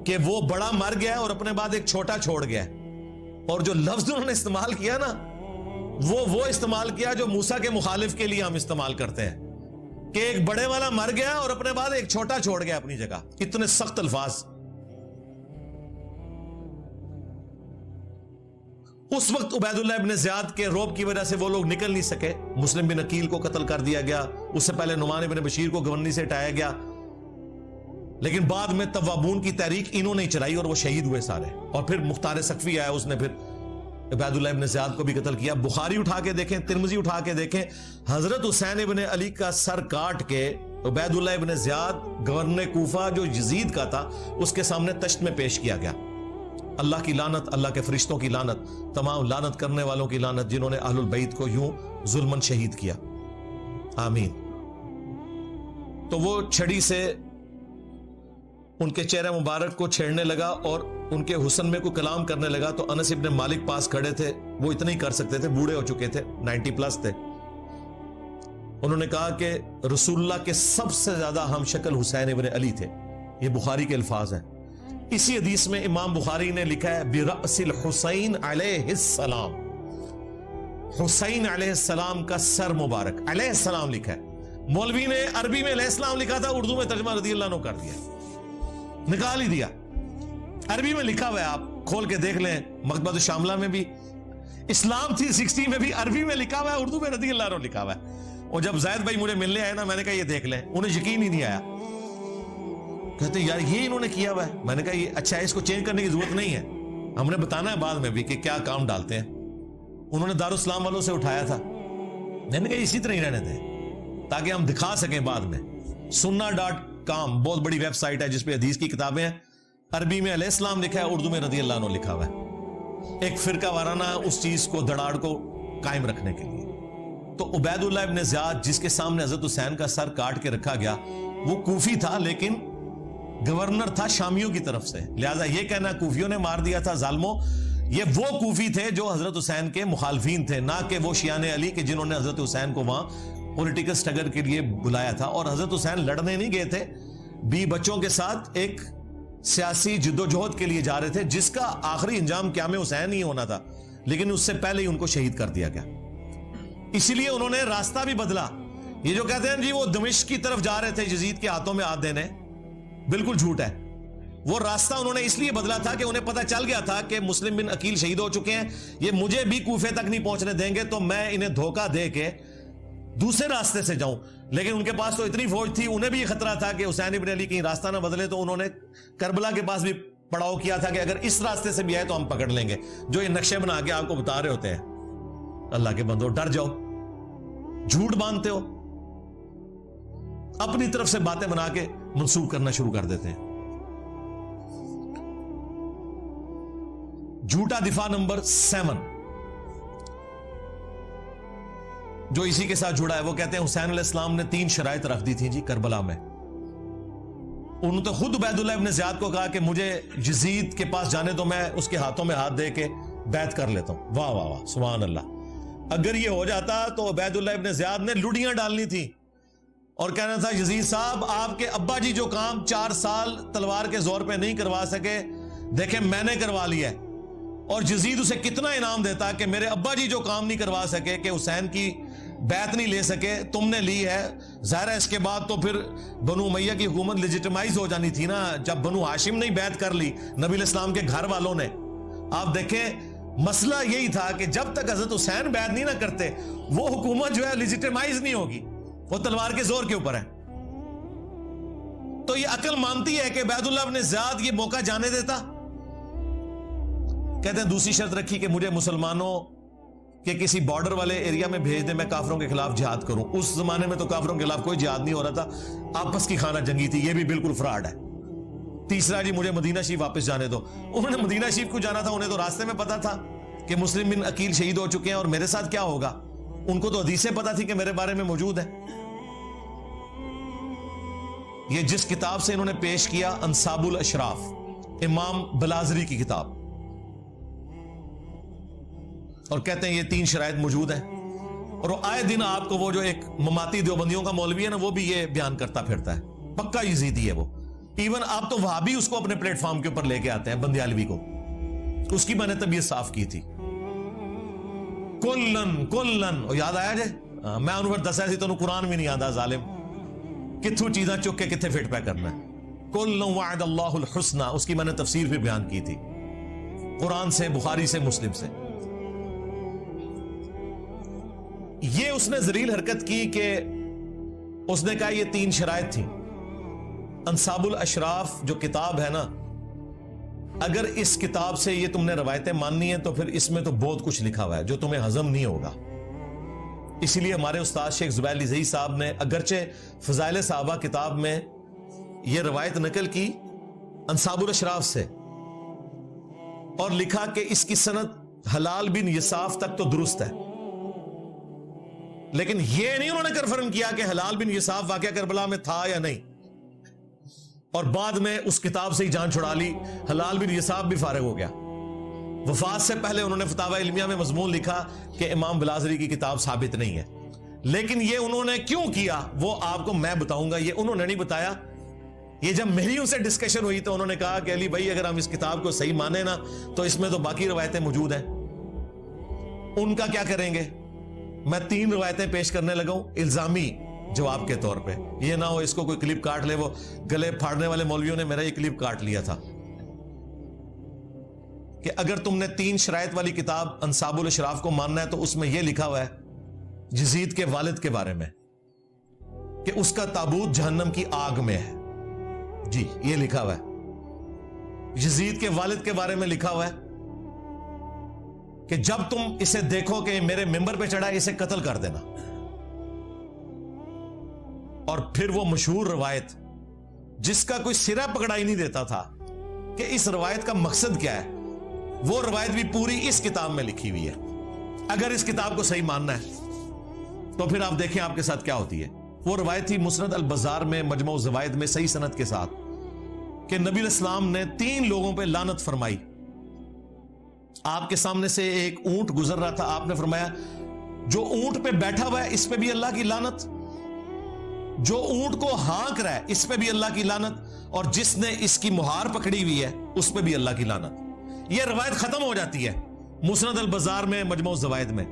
کہ وہ بڑا مر گیا اور اپنے بعد ایک چھوٹا چھوڑ گیا، اور جو لفظ انہوں نے استعمال کیا نا وہ استعمال کیا جو موسیٰ کے مخالف کے لیے ہم استعمال کرتے ہیں کہ ایک بڑے والا مر گیا اور اپنے بعد ایک چھوٹا چھوڑ گیا اپنی جگہ۔ اتنے سخت الفاظ۔ اس وقت عبید اللہ ابن زیاد کے روب کی وجہ سے وہ لوگ نکل نہیں سکے. مسلم بن عقیل کو قتل کر دیا گیا, اس سے پہلے نعمان بن بشیر کو گورنری سے ہٹایا گیا, لیکن بعد میں توابون کی تحریک انہوں نے چلائی اور وہ شہید ہوئے سارے. اور پھر مختار سقفی آیا, اس نے پھر عبید اللہ ابن زیاد کو بھی قتل کیا. بخاری اٹھا کے دیکھیں, ترمذی اٹھا کے دیکھیں, حضرت حسین ابن علی کا سر کاٹ کے عبید اللہ ابن زیاد گورنر کوفہ جو یزید کا تھا اس کے سامنے تشت میں پیش کیا گیا. اللہ کی لعنت, اللہ کے فرشتوں کی لعنت, تمام لعنت کرنے والوں کی لعنت جنہوں نے اہل البیت کو یوں ظلمن شہید کیا. آمین. تو وہ چھڑی سے ان کے چہرہ مبارک کو چھیڑنے لگا اور ان کے حسن میں کوئی کلام کرنے لگا. تو انس ابن مالک پاس کھڑے تھے, وہ اتنا ہی کر سکتے تھے, بوڑھے ہو چکے تھے, 90+ تھے. انہوں نے کہا کہ رسول اللہ کے سب سے زیادہ ہم شکل حسین ابن علی تھے. یہ بخاری کے الفاظ ہیں. اسی حدیث میں امام بخاری نے لکھا ہے برأس الحسین علیہ السلام, حسین علیہ السلام کا سر مبارک, علیہ السلام لکھا ہے. مولوی نے عربی میں علیہ السلام لکھا تھا, اردو میں ترجمہ رضی اللہ عنہ کر دیا, نکال ہی دیا. عربی میں لکھا ہوا ہے, آپ کھول کے دیکھ لیں, مکتبۃ الشاملہ میں بھی, اسلام 360 میں بھی عربی میں لکھا ہوا ہے, اردو میں رضی اللہ عنہ لکھا ہوا ہے. اور جب زید بھائی مجھے ملنے آئے نا, میں نے کہا یہ دیکھ لیں, انہیں یقین ہی نہیں آیا. کہتے یار یہ انہوں نے کیا ہوا ہے. میں نے کہا یہ اچھا ہے, اس کو چینج کرنے کی ضرورت نہیں ہے, ہم نے بتانا ہے بعد میں بھی کہ کیا کام ڈالتے ہیں. انہوں نے دارالاسلام والوں سے اٹھایا تھا, میں نے کہا اسی طرح ہی رہنے دیں تاکہ ہم دکھا سکیں بعد میں. sunna.com بہت بڑی ویب سائٹ ہے جس پہ حدیث کی کتابیں ہیں. عربی میں علیہ السلام لکھا ہے, اردو میں رضی اللہ عنہ لکھا ہوا ہے, ایک فرقہ وارانہ اس چیز کو, دڑاڑ کو قائم رکھنے کے لیے. تو عبید اللہ ابن زیاد جس کے سامنے حضرت حسین کا سر کاٹ کے رکھا گیا, وہ کوفی تھا لیکن گورنر تھا شامیوں کی طرف سے. لہذا یہ کہنا کوفیوں نے مار دیا تھا ظالموں, یہ وہ کوفی تھے جو حضرت حسین کے مخالفین تھے, نہ کہ وہ شیعان علی کے جنہوں نے حضرت حسین کو وہاں پولیٹیکل سٹرگل کے لیے بلایا تھا. اور حضرت حسین لڑنے نہیں گئے تھے, بچوں کے ساتھ ایک سیاسی جدوجہد کے لیے جا رہے تھے جس کا آخری انجام قیام حسین ہی ہونا تھا, لیکن اس سے پہلے ہی ان کو شہید کر دیا گیا. اسی لیے انہوں نے راستہ بھی بدلا. یہ جو کہتے ہیں جی وہ دمشق کی طرف جا رہے تھے یزید کے ہاتھوں میں ہاتھ دینے, بالکل جھوٹ ہے. وہ راستہ انہوں نے اس لیے بدلا تھا کہ انہیں پتا چل گیا تھا کہ مسلم بن عقیل شہید ہو چکے ہیں, یہ مجھے بھی کوفے تک نہیں پہنچنے دیں گے, تو میں انہیں دھوکہ دے کے دوسرے راستے سے جاؤں. لیکن ان کے پاس تو اتنی فوج تھی, انہیں بھی یہ خطرہ تھا کہ حسین ابن علی کہیں راستہ نہ بدلے, تو انہوں نے کربلا کے پاس بھی پڑاؤ کیا تھا کہ اگر اس راستے سے بھی آئے تو ہم پکڑ لیں گے. جو یہ نقشے بنا کے آپ کو بتا رہے ہوتے ہیں, اللہ کے بندو ڈر جاؤ, جھوٹ باندھتے ہو, اپنی طرف سے باتیں بنا کے منسوخ کرنا شروع کر دیتے ہیں. جھوٹا دفاع نمبر 7 جو اسی کے ساتھ جڑا ہے, وہ کہتے ہیں حسین علیہ السلام نے 3 شرائط رکھ دی تھی جی کربلا میں. انہوں نے خود عبید اللہ ابن زیاد کو کہا کہ مجھے یزید کے پاس جانے تو میں اس کے ہاتھوں میں ہاتھ دے کے بیعت کر لیتا ہوں. واہ واہ واہ, سبحان اللہ. اگر یہ ہو جاتا تو عبید اللہ ابن زیاد نے لڑیاں ڈالنی تھی اور کہنا تھا یزید صاحب آپ کے ابا جی جو کام 4 سال تلوار کے زور پہ نہیں کروا سکے, دیکھیں میں نے کروا لیا ہے. اور یزید اسے کتنا انعام دیتا کہ میرے ابا جی جو کام نہیں کروا سکے, کہ حسین کی بیعت نہیں لے سکے, تم نے لی ہے. ظاہر ہے اس کے بعد تو پھر بنو امیہ کی حکومت لیجیٹمائز ہو جانی تھی نا, جب بنو ہاشم نے بیعت کر لی نبی علیہ السلام کے گھر والوں نے. آپ دیکھیں مسئلہ یہی تھا کہ جب تک حضرت حسین بیعت نہیں نہ کرتے وہ حکومت جو ہے لیجیٹمائز نہیں ہوگی, وہ تلوار کے زور کے اوپر ہے. تو یہ عقل مانتی ہے کہ عبید اللہ ابن زیاد یہ موقع جانے دیتا. کہتے ہیں دوسری شرط رکھی کہ مجھے مسلمانوں کے کسی بارڈر والے ایریا میں بھیج دیں, میں کافروں کے خلاف جہاد کروں. اس زمانے میں تو کافروں کے خلاف کوئی جہاد نہیں ہو رہا تھا, آپس کی خانہ جنگی تھی, یہ بھی بالکل فراڈ ہے. تیسرا جی مجھے مدینہ شریف واپس جانے دو. انہوں نے مدینہ شریف کو جانا تھا, انہیں تو راستے میں پتا تھا کہ مسلم بن عقیل شہید ہو چکے ہیں اور میرے ساتھ کیا ہوگا. ان کو تو حدیثیں پتا تھی کہ میرے بارے میں موجود ہے. یہ جس کتاب سے انہوں نے پیش کیا انصاب الاشراف, امام بلازری کی کتاب, اور کہتے ہیں یہ 3 شرائط موجود ہیں. اور وہ آئے دن آپ کو وہ جو ایک مماتی دیوبندیوں کا مولوی ہے نا, وہ بھی یہ بیان کرتا پھرتا ہے, پکا یزیدی ہے وہ. ایون آپ تو وہاں بھی اس کو اپنے پلیٹ فارم کے اوپر لے کے آتے ہیں, بندیالوی کو. اس کی میں نے طبیعت صاف کی تھی. کلن یاد آیا جے, میں انہوں پر دسا سی تو قرآن بھی نہیں آتا ظالم, کتھو چیزاں چک کے کتھے فٹ پہ کرنا ہے. کلن وعد اللہ الحسنى, اس کی میں نے تفسیر بھی بیان کی تھی, قرآن سے, بخاری سے, مسلم سے. یہ اس نے ذلیل حرکت کی کہ اس نے کہا یہ 3 شرائط تھیں. انصاب الاشراف جو کتاب ہے نا، اگر اس کتاب سے یہ تم نے روایتیں ماننی ہیں تو پھر اس میں تو بہت کچھ لکھا ہوا ہے جو تمہیں ہضم نہیں ہوگا. اسی لیے ہمارے استاد شیخ زبیر علی زئی صاحب نے اگرچہ فضائل صحابہ کتاب میں یہ روایت نقل کی انصاب الاشراف سے، اور لکھا کہ اس کی سند حلال بن یساف تک تو درست ہے، لیکن یہ نہیں انہوں نے کنفرم کیا کہ حلال بن یساف واقعہ کربلا میں تھا یا نہیں، اور بعد میں اس کتاب سے ہی جان چھڑا لی. حلال بن یساف بھی فارغ ہو گیا. وفات سے پہلے انہوں نے فتاوی علمیہ میں مضمون لکھا کہ امام بلازری کی کتاب ثابت نہیں ہے، لیکن یہ انہوں نے کیوں کیا وہ آپ کو میں بتاؤں گا. یہ انہوں نے نہیں بتایا. یہ جب میری ان سے ڈسکشن ہوئی تو انہوں نے کہا کہ علی بھائی اگر ہم اس کتاب کو صحیح مانیں نا تو اس میں تو باقی روایتیں موجود ہیں، ان کا کیا کریں گے. میں 3 روایتیں پیش کرنے لگا ہوں الزامی جواب کے طور پہ. یہ نہ ہو اس کو کوئی کلپ کاٹ لے. وہ گلے پھاڑنے والے مولویوں نے میرا یہ کلپ کاٹ لیا تھا کہ اگر تم نے 3 شرائط والی کتاب انصاب الاشراف کو ماننا ہے تو اس میں یہ لکھا ہوا ہے یزید کے والد کے بارے میں کہ اس کا تابوت جہنم کی آگ میں ہے. جی یہ لکھا ہوا ہے. یزید کے والد کے بارے میں لکھا ہوا ہے کہ جب تم اسے دیکھو کہ میرے ممبر پہ چڑھا اسے قتل کر دینا. اور پھر وہ مشہور روایت جس کا کوئی سرا پکڑا ہی نہیں دیتا تھا کہ اس روایت کا مقصد کیا ہے، وہ روایت بھی پوری اس کتاب میں لکھی ہوئی ہے. اگر اس کتاب کو صحیح ماننا ہے تو پھر آپ دیکھیں آپ کے ساتھ کیا ہوتی ہے. وہ روایت تھی مسند البزار میں مجموع الزوائد میں صحیح سند کے ساتھ کہ نبی علیہ السلام نے 3 لوگوں پہ لعنت فرمائی. آپ کے سامنے سے ایک اونٹ گزر رہا تھا، آپ نے فرمایا جو اونٹ پہ بیٹھا ہوا ہے اس پہ بھی اللہ کی لعنت، جو اونٹ کو ہانک رہا ہے اس پہ بھی اللہ کی لعنت، اور جس نے اس کی مہار پکڑی ہوئی ہے اس پہ بھی اللہ کی لعنت. یہ روایت ختم ہو جاتی ہے مسند البزار میں مجموع الزوائد میں.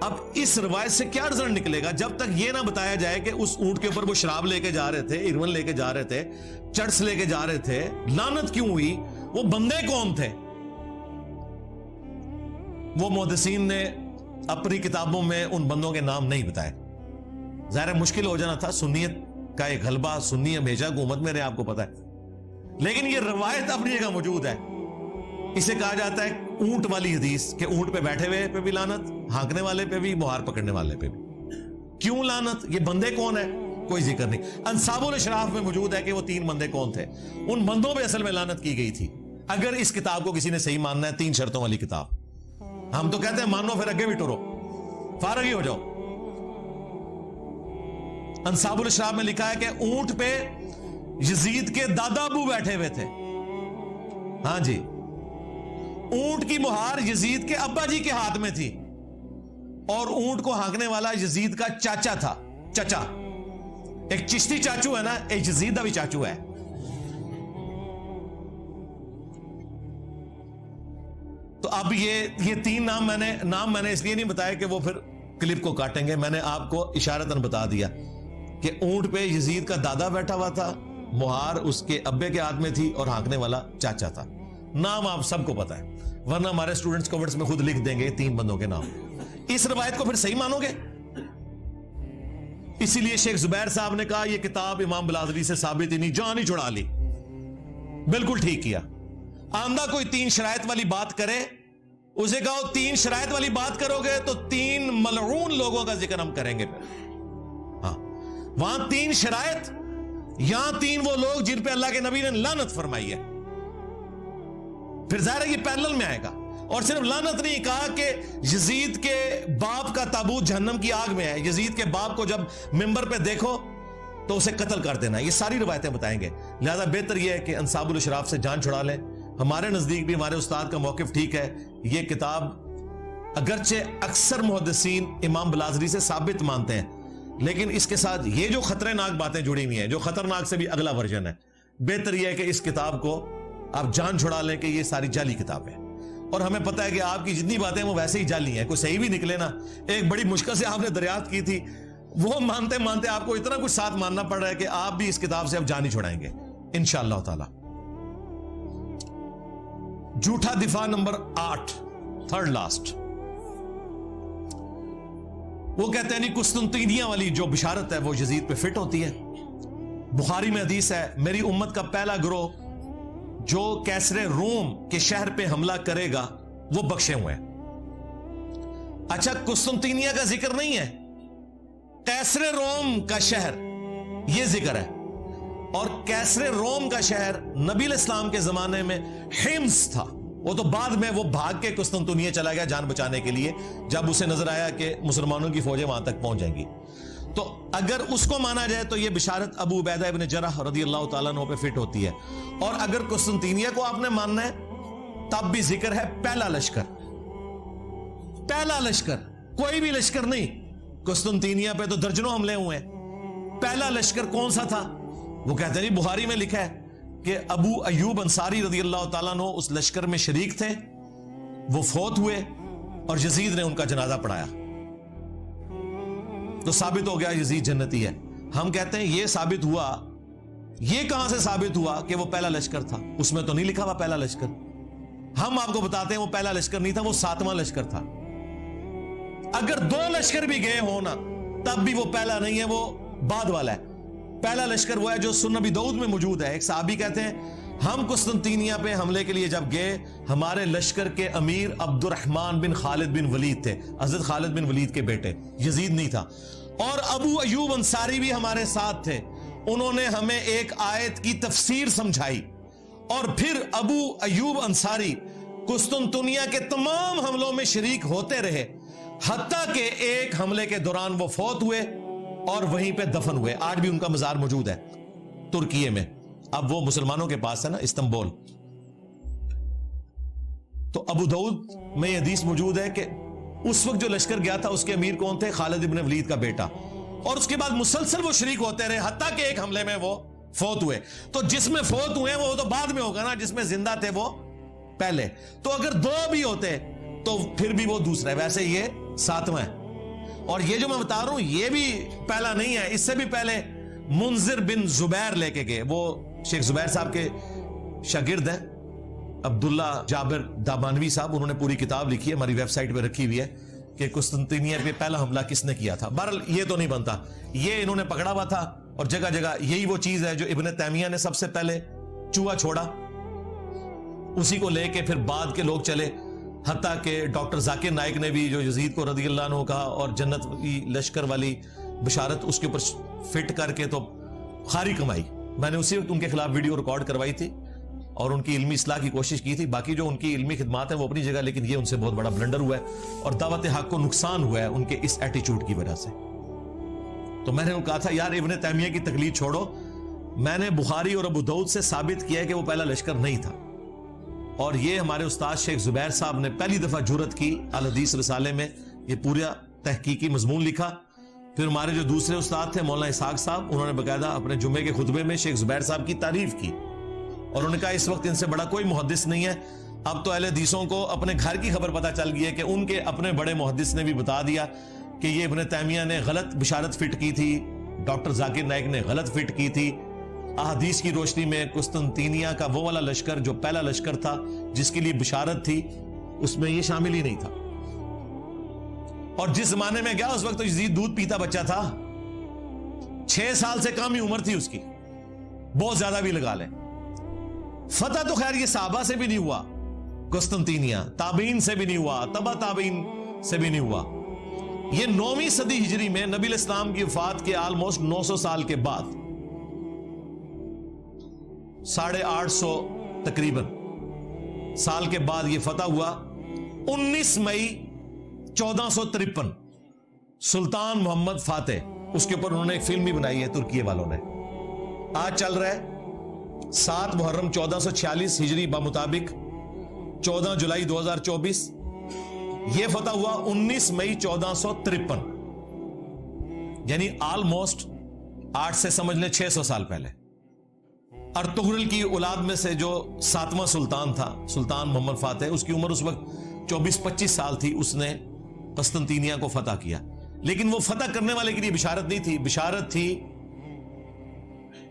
اب اس روایت سے کیا رزلٹ نکلے گا جب تک یہ نہ بتایا جائے کہ اس اونٹ کے اوپر وہ شراب لے کے جا رہے تھے، ایرون لے کے جا رہے تھے، چرس لے کے جا رہے تھے، لعنت کیوں ہوئی، وہ بندے کون تھے. وہ محدثین نے اپنی کتابوں میں ان بندوں کے نام نہیں بتائے. ظاہر مشکل ہو جانا تھا، سنیت کا ایک غلبہ، سنی ہمیشہ حکومت میں رہے آپ کو پتا ہے، لیکن یہ روایت اپنی جگہ موجود ہے. اسے کہا جاتا ہے اونٹ والی حدیث کہ اونٹ پہ بیٹھے ہوئے پہ بھی لعنت، ہانکنے والے پہ بھی، مہار پکڑنے والے پہ بھی. کیوں لعنت؟ یہ بندے کون ہیں کوئی ذکر نہیں. انصاب الاشراف میں موجود ہے کہ وہ 3 بندے کون تھے. ان بندوں پہ اصل میں لعنت کی گئی تھی. اگر اس کتاب کو کسی نے صحیح ماننا ہے 3 شرطوں والی کتاب. ہم تو کہتے ہیں مانو پھر اگے بھی ٹرو، فارغ ہی ہو جاؤ. انصاب الاشراف میں لکھا ہے کہ اونٹ پہ یزید کے دادا ابو بیٹھے ہوئے تھے. ہاں جی، اونٹ کی مہار یزید کے ابا جی کے ہاتھ میں تھی، اور اونٹ کو ہانکنے والا یزید کا چاچا تھا. چچا، ایک چشتی چاچو ہے نا، ایک یزید کا بھی چاچو ہے. تو اب یہ 3 نام میں نے اس لیے نہیں بتایا کہ وہ پھر کلپ کو کاٹیں گے. میں نے آپ کو اشارتاً بتا دیا کہ اونٹ پہ یزید کا دادا بیٹھا ہوا تھا، مہار اس کے ابے کے ہاتھ میں تھی، اور ہانکنے والا چاچا تھا. نام آپ سب کو پتا ہے، ورنہ ہمارے اسٹوڈنٹس کورٹس میں خود لکھ دیں گے 3 بندوں کے نام. اس روایت کو پھر صحیح مانو گے؟ اسی لیے شیخ زبیر صاحب نے کہا یہ کتاب امام بلازری سے ثابت ہی نہیں، جان ہی چھڑا لی. بالکل ٹھیک کیا. آمدہ کوئی 3 شرائط والی بات کرے، اسے کہو 3 شرائط والی بات کرو گے تو 3 ملعون لوگوں کا ذکر ہم کریں گے. ہاں، وہاں 3 شرائط، یہاں 3 وہ لوگ جن پہ اللہ کے نبی نے لعنت فرمائی ہے. پھر ظاہر ہے یہ پیرلل میں آئے گا. اور صرف لعنت نہیں کہا کہ یزید کے باپ کا تابوت جہنم کی آگ میں ہے، یزید کے باپ کو جب ممبر پہ دیکھو تو اسے قتل کر دینا. یہ ساری روایتیں بتائیں گے. لہذا بہتر یہ ہے کہ انصاب الاشراف سے جان چھڑا لیں. ہمارے نزدیک بھی ہمارے استاد کا موقف ٹھیک ہے. یہ کتاب اگرچہ اکثر محدثین امام بلازری سے ثابت مانتے ہیں، لیکن اس کے ساتھ یہ جو خطرناک باتیں جڑی ہوئی ہیں، جو خطرناک سے بھی اگلا ورژن ہے، بہتر یہ ہے کہ اس کتاب کو آپ جان چھڑا لیں کہ یہ ساری جعلی کتاب ہے. اور ہمیں پتہ ہے کہ آپ کی جتنی باتیں وہ ویسے ہی جعلی ہیں. کوئی صحیح بھی نکلے نا، ایک بڑی مشکل سے آپ نے دریافت کی تھی، وہ مانتے مانتے آپ کو اتنا کچھ ساتھ ماننا پڑ رہا ہے کہ آپ بھی اس کتاب سے اب جان ہی چھڑائیں گے انشاءاللہ تعالی. جھوٹا دفاع نمبر 8، تھرڈ لاسٹ. وہ کہتے ہیں نہیں قسطنطینیہ والی جو بشارت ہے وہ یزید پہ فٹ ہوتی ہے. بخاری میں حدیث ہے میری امت کا پہلا گروہ جو کیسر روم کے شہر پہ حملہ کرے گا وہ بخشے ہوئے ہیں. اچھا قسطنطینیہ کا ذکر نہیں ہے, کیسر روم کا شہر یہ ذکر ہے. اور کیسر روم کا شہر نبی الاسلام کے زمانے میں حمص تھا. وہ تو بعد میں وہ بھاگ کے قسطنطنیہ چلا گیا جان بچانے کے لیے جب اسے نظر آیا کہ مسلمانوں کی فوجیں وہاں تک پہنچ جائیں گی. تو اگر اس کو مانا جائے تو یہ بشارت ابو عبیدہ ابن جرح رضی اللہ تعالیٰ عنہ پہ فٹ ہوتی ہے. اور اگر قسطنطینیہ کو آپ نے ماننا ہے تب بھی ذکر ہے پہلا لشکر. پہلا لشکر, کوئی بھی لشکر نہیں. قسطنطینیہ پہ تو درجنوں حملے ہوئے ہیں. پہلا لشکر کون سا تھا؟ وہ کہتے ہیں بخاری میں لکھا ہے کہ ابو ایوب انصاری رضی اللہ تعالیٰ عنہ اس لشکر میں شریک تھے, وہ فوت ہوئے اور یزید نے ان کا جنازہ پڑھایا. تو ثابت ہو گیا یزید جنتی ہے. ہم کہتے ہیں یہ ثابت ہوا, یہ کہاں سے ثابت ہوا کہ وہ پہلا لشکر تھا؟ اس میں تو نہیں لکھا ہوا پہلا لشکر. ہم آپ کو بتاتے ہیں وہ پہلا لشکر نہیں تھا, وہ 7واں لشکر تھا. اگر 2 لشکر بھی گئے ہونا تب بھی وہ پہلا نہیں ہے, وہ بعد والا ہے. پہلا لشکر وہ ہے جو سنن ابی داؤد میں موجود ہے. ایک صحابی کہتے ہیں ہم قسطنطینیہ پہ حملے کے لیے جب گئے ہمارے لشکر کے امیر عبد الرحمن بن خالد بن ولید تھے, حضرت خالد بن ولید کے بیٹے, یزید نہیں تھا. اور ابو ایوب انصاری بھی ہمارے ساتھ تھے. انہوں نے ہمیں ایک آیت کی تفسیر سمجھائی. اور پھر ابو ایوب انصاری قسطنطنیہ کے تمام حملوں میں شریک ہوتے رہے حتیٰ کہ ایک حملے کے دوران وہ فوت ہوئے اور وہیں پہ دفن ہوئے. آج بھی ان کا مزار موجود ہے ترکیے میں. اب وہ مسلمانوں کے پاس ہے نا, استنبول. تو ابو داؤد میں یہ حدیث موجود ہے کہ اس وقت جو لشکر گیا تھا اس کے امیر کون تھے؟ خالد ابن ولید کا بیٹا. اور اس کے بعد مسلسل وہ شریک ہوتے رہے حتیٰ کہ ایک حملے میں وہ فوت ہوئے. تو جس میں فوت ہوئے وہ تو بعد میں ہوگا نا, جس میں زندہ تھے وہ پہلے. تو اگر 2 بھی ہوتے تو پھر بھی وہ دوسرا ہے. ویسے یہ 7واں ہے. اور یہ جو میں بتا رہا ہوں یہ بھی پہلا نہیں ہے. اس سے بھی پہلے منذر بن زبیر لے کے گئے. وہ شیخ زبیر صاحب کے شاگرد ہیں, عبداللہ جابر دامانوی صاحب. انہوں نے پوری کتاب لکھی ہے, ہماری ویب سائٹ پہ رکھی ہوئی ہے کہ قسطنطنیہ پہ پہلا حملہ کس نے کیا تھا. بہرحال یہ تو نہیں بنتا, یہ انہوں نے پکڑا ہوا تھا. اور جگہ جگہ یہی وہ چیز ہے جو ابن تیمیہ نے سب سے پہلے چوہا چھوڑا, اسی کو لے کے پھر بعد کے لوگ چلے. حتیٰ کہ ڈاکٹر ذاکر نائک نے بھی جو یزید کو رضی اللہ عنہ کہا اور جنت کی لشکر والی بشارت اس کے اوپر فٹ کر کے تو خاری کمائی. میں نے اسی وقت ان کے خلاف ویڈیو ریکارڈ کروائی تھی اور ان کی علمی اصلاح کی کوشش کی تھی. باقی جو ان کی علمی خدمات ہیں وہ اپنی جگہ, لیکن یہ ان سے بہت بڑا بلنڈر ہوا ہے اور دعوت حق کو نقصان ہوا ہے ان کے اس ایٹیچیوڈ کی وجہ سے. تو میں نے کہا تھا یار ابن تیمیہ کی تقلید چھوڑو. میں نے بخاری اور ابو داؤد سے ثابت کیا ہے کہ وہ پہلا لشکر نہیں تھا. اور یہ ہمارے استاد شیخ زبیر صاحب نے پہلی دفعہ جرت کی الحدیث رسالے میں یہ پورا تحقیقی مضمون لکھا. پھر ہمارے جو دوسرے استاد تھے مولانا اسحاق صاحب, انہوں نے باقاعدہ اپنے جمعے کے خطبے میں شیخ زبیر صاحب کی تعریف کی اور انہوں نے کہا اس وقت ان سے بڑا کوئی محدث نہیں ہے. اب تو اہل حدیثوں کو اپنے گھر کی خبر پتہ چل گئی ہے کہ ان کے اپنے بڑے محدث نے بھی بتا دیا کہ یہ ابن تیمیہ نے غلط بشارت فٹ کی تھی, ڈاکٹر ذاکر نائک نے غلط فٹ کی تھی. احادیث کی روشنی میں قسطنطینیہ کا وہ والا لشکر جو پہلا لشکر تھا جس کے لیے بشارت تھی اس میں یہ شامل ہی نہیں تھا. اور جس زمانے میں گیا اس وقت تو یزید دودھ پیتا بچہ تھا, 6 سال سے کم ہی عمر تھی اس کی, بہت زیادہ بھی لگا لیں. فتح تو خیر یہ صحابہ سے بھی نہیں ہوا, قسطنطینیہ تابعین سے بھی نہیں ہوا, تبع تابعین سے بھی نہیں ہوا. یہ 9ویں صدی ہجری میں نبی الاسلام کی وفات کے آلموسٹ 900 سال کے بعد 850 تقریباً سال کے بعد یہ فتح ہوا. 19 مئی 1453 سلطان محمد فاتح, اس کے اوپر انہوں نے ایک فلم بھی بنائی ہے ترکیے والوں نے. آج چل رہا ہے 7 محرم 1446 ہجری بمطابق 14 جولائی 2024. یہ فتح ہوا 19 مئی 1453, یعنی آلموسٹ 8 سے سمجھ لیں 600 سال پہلے. ارطغرل کی اولاد میں سے جو 7واں سلطان تھا سلطان محمد فاتح, اس کی عمر اس وقت 24-25 سال تھی. اس نے قسطنطینیہ کو فتح کیا, لیکن وہ فتح کرنے والے کے لیے بشارت نہیں تھی, بشارت تھی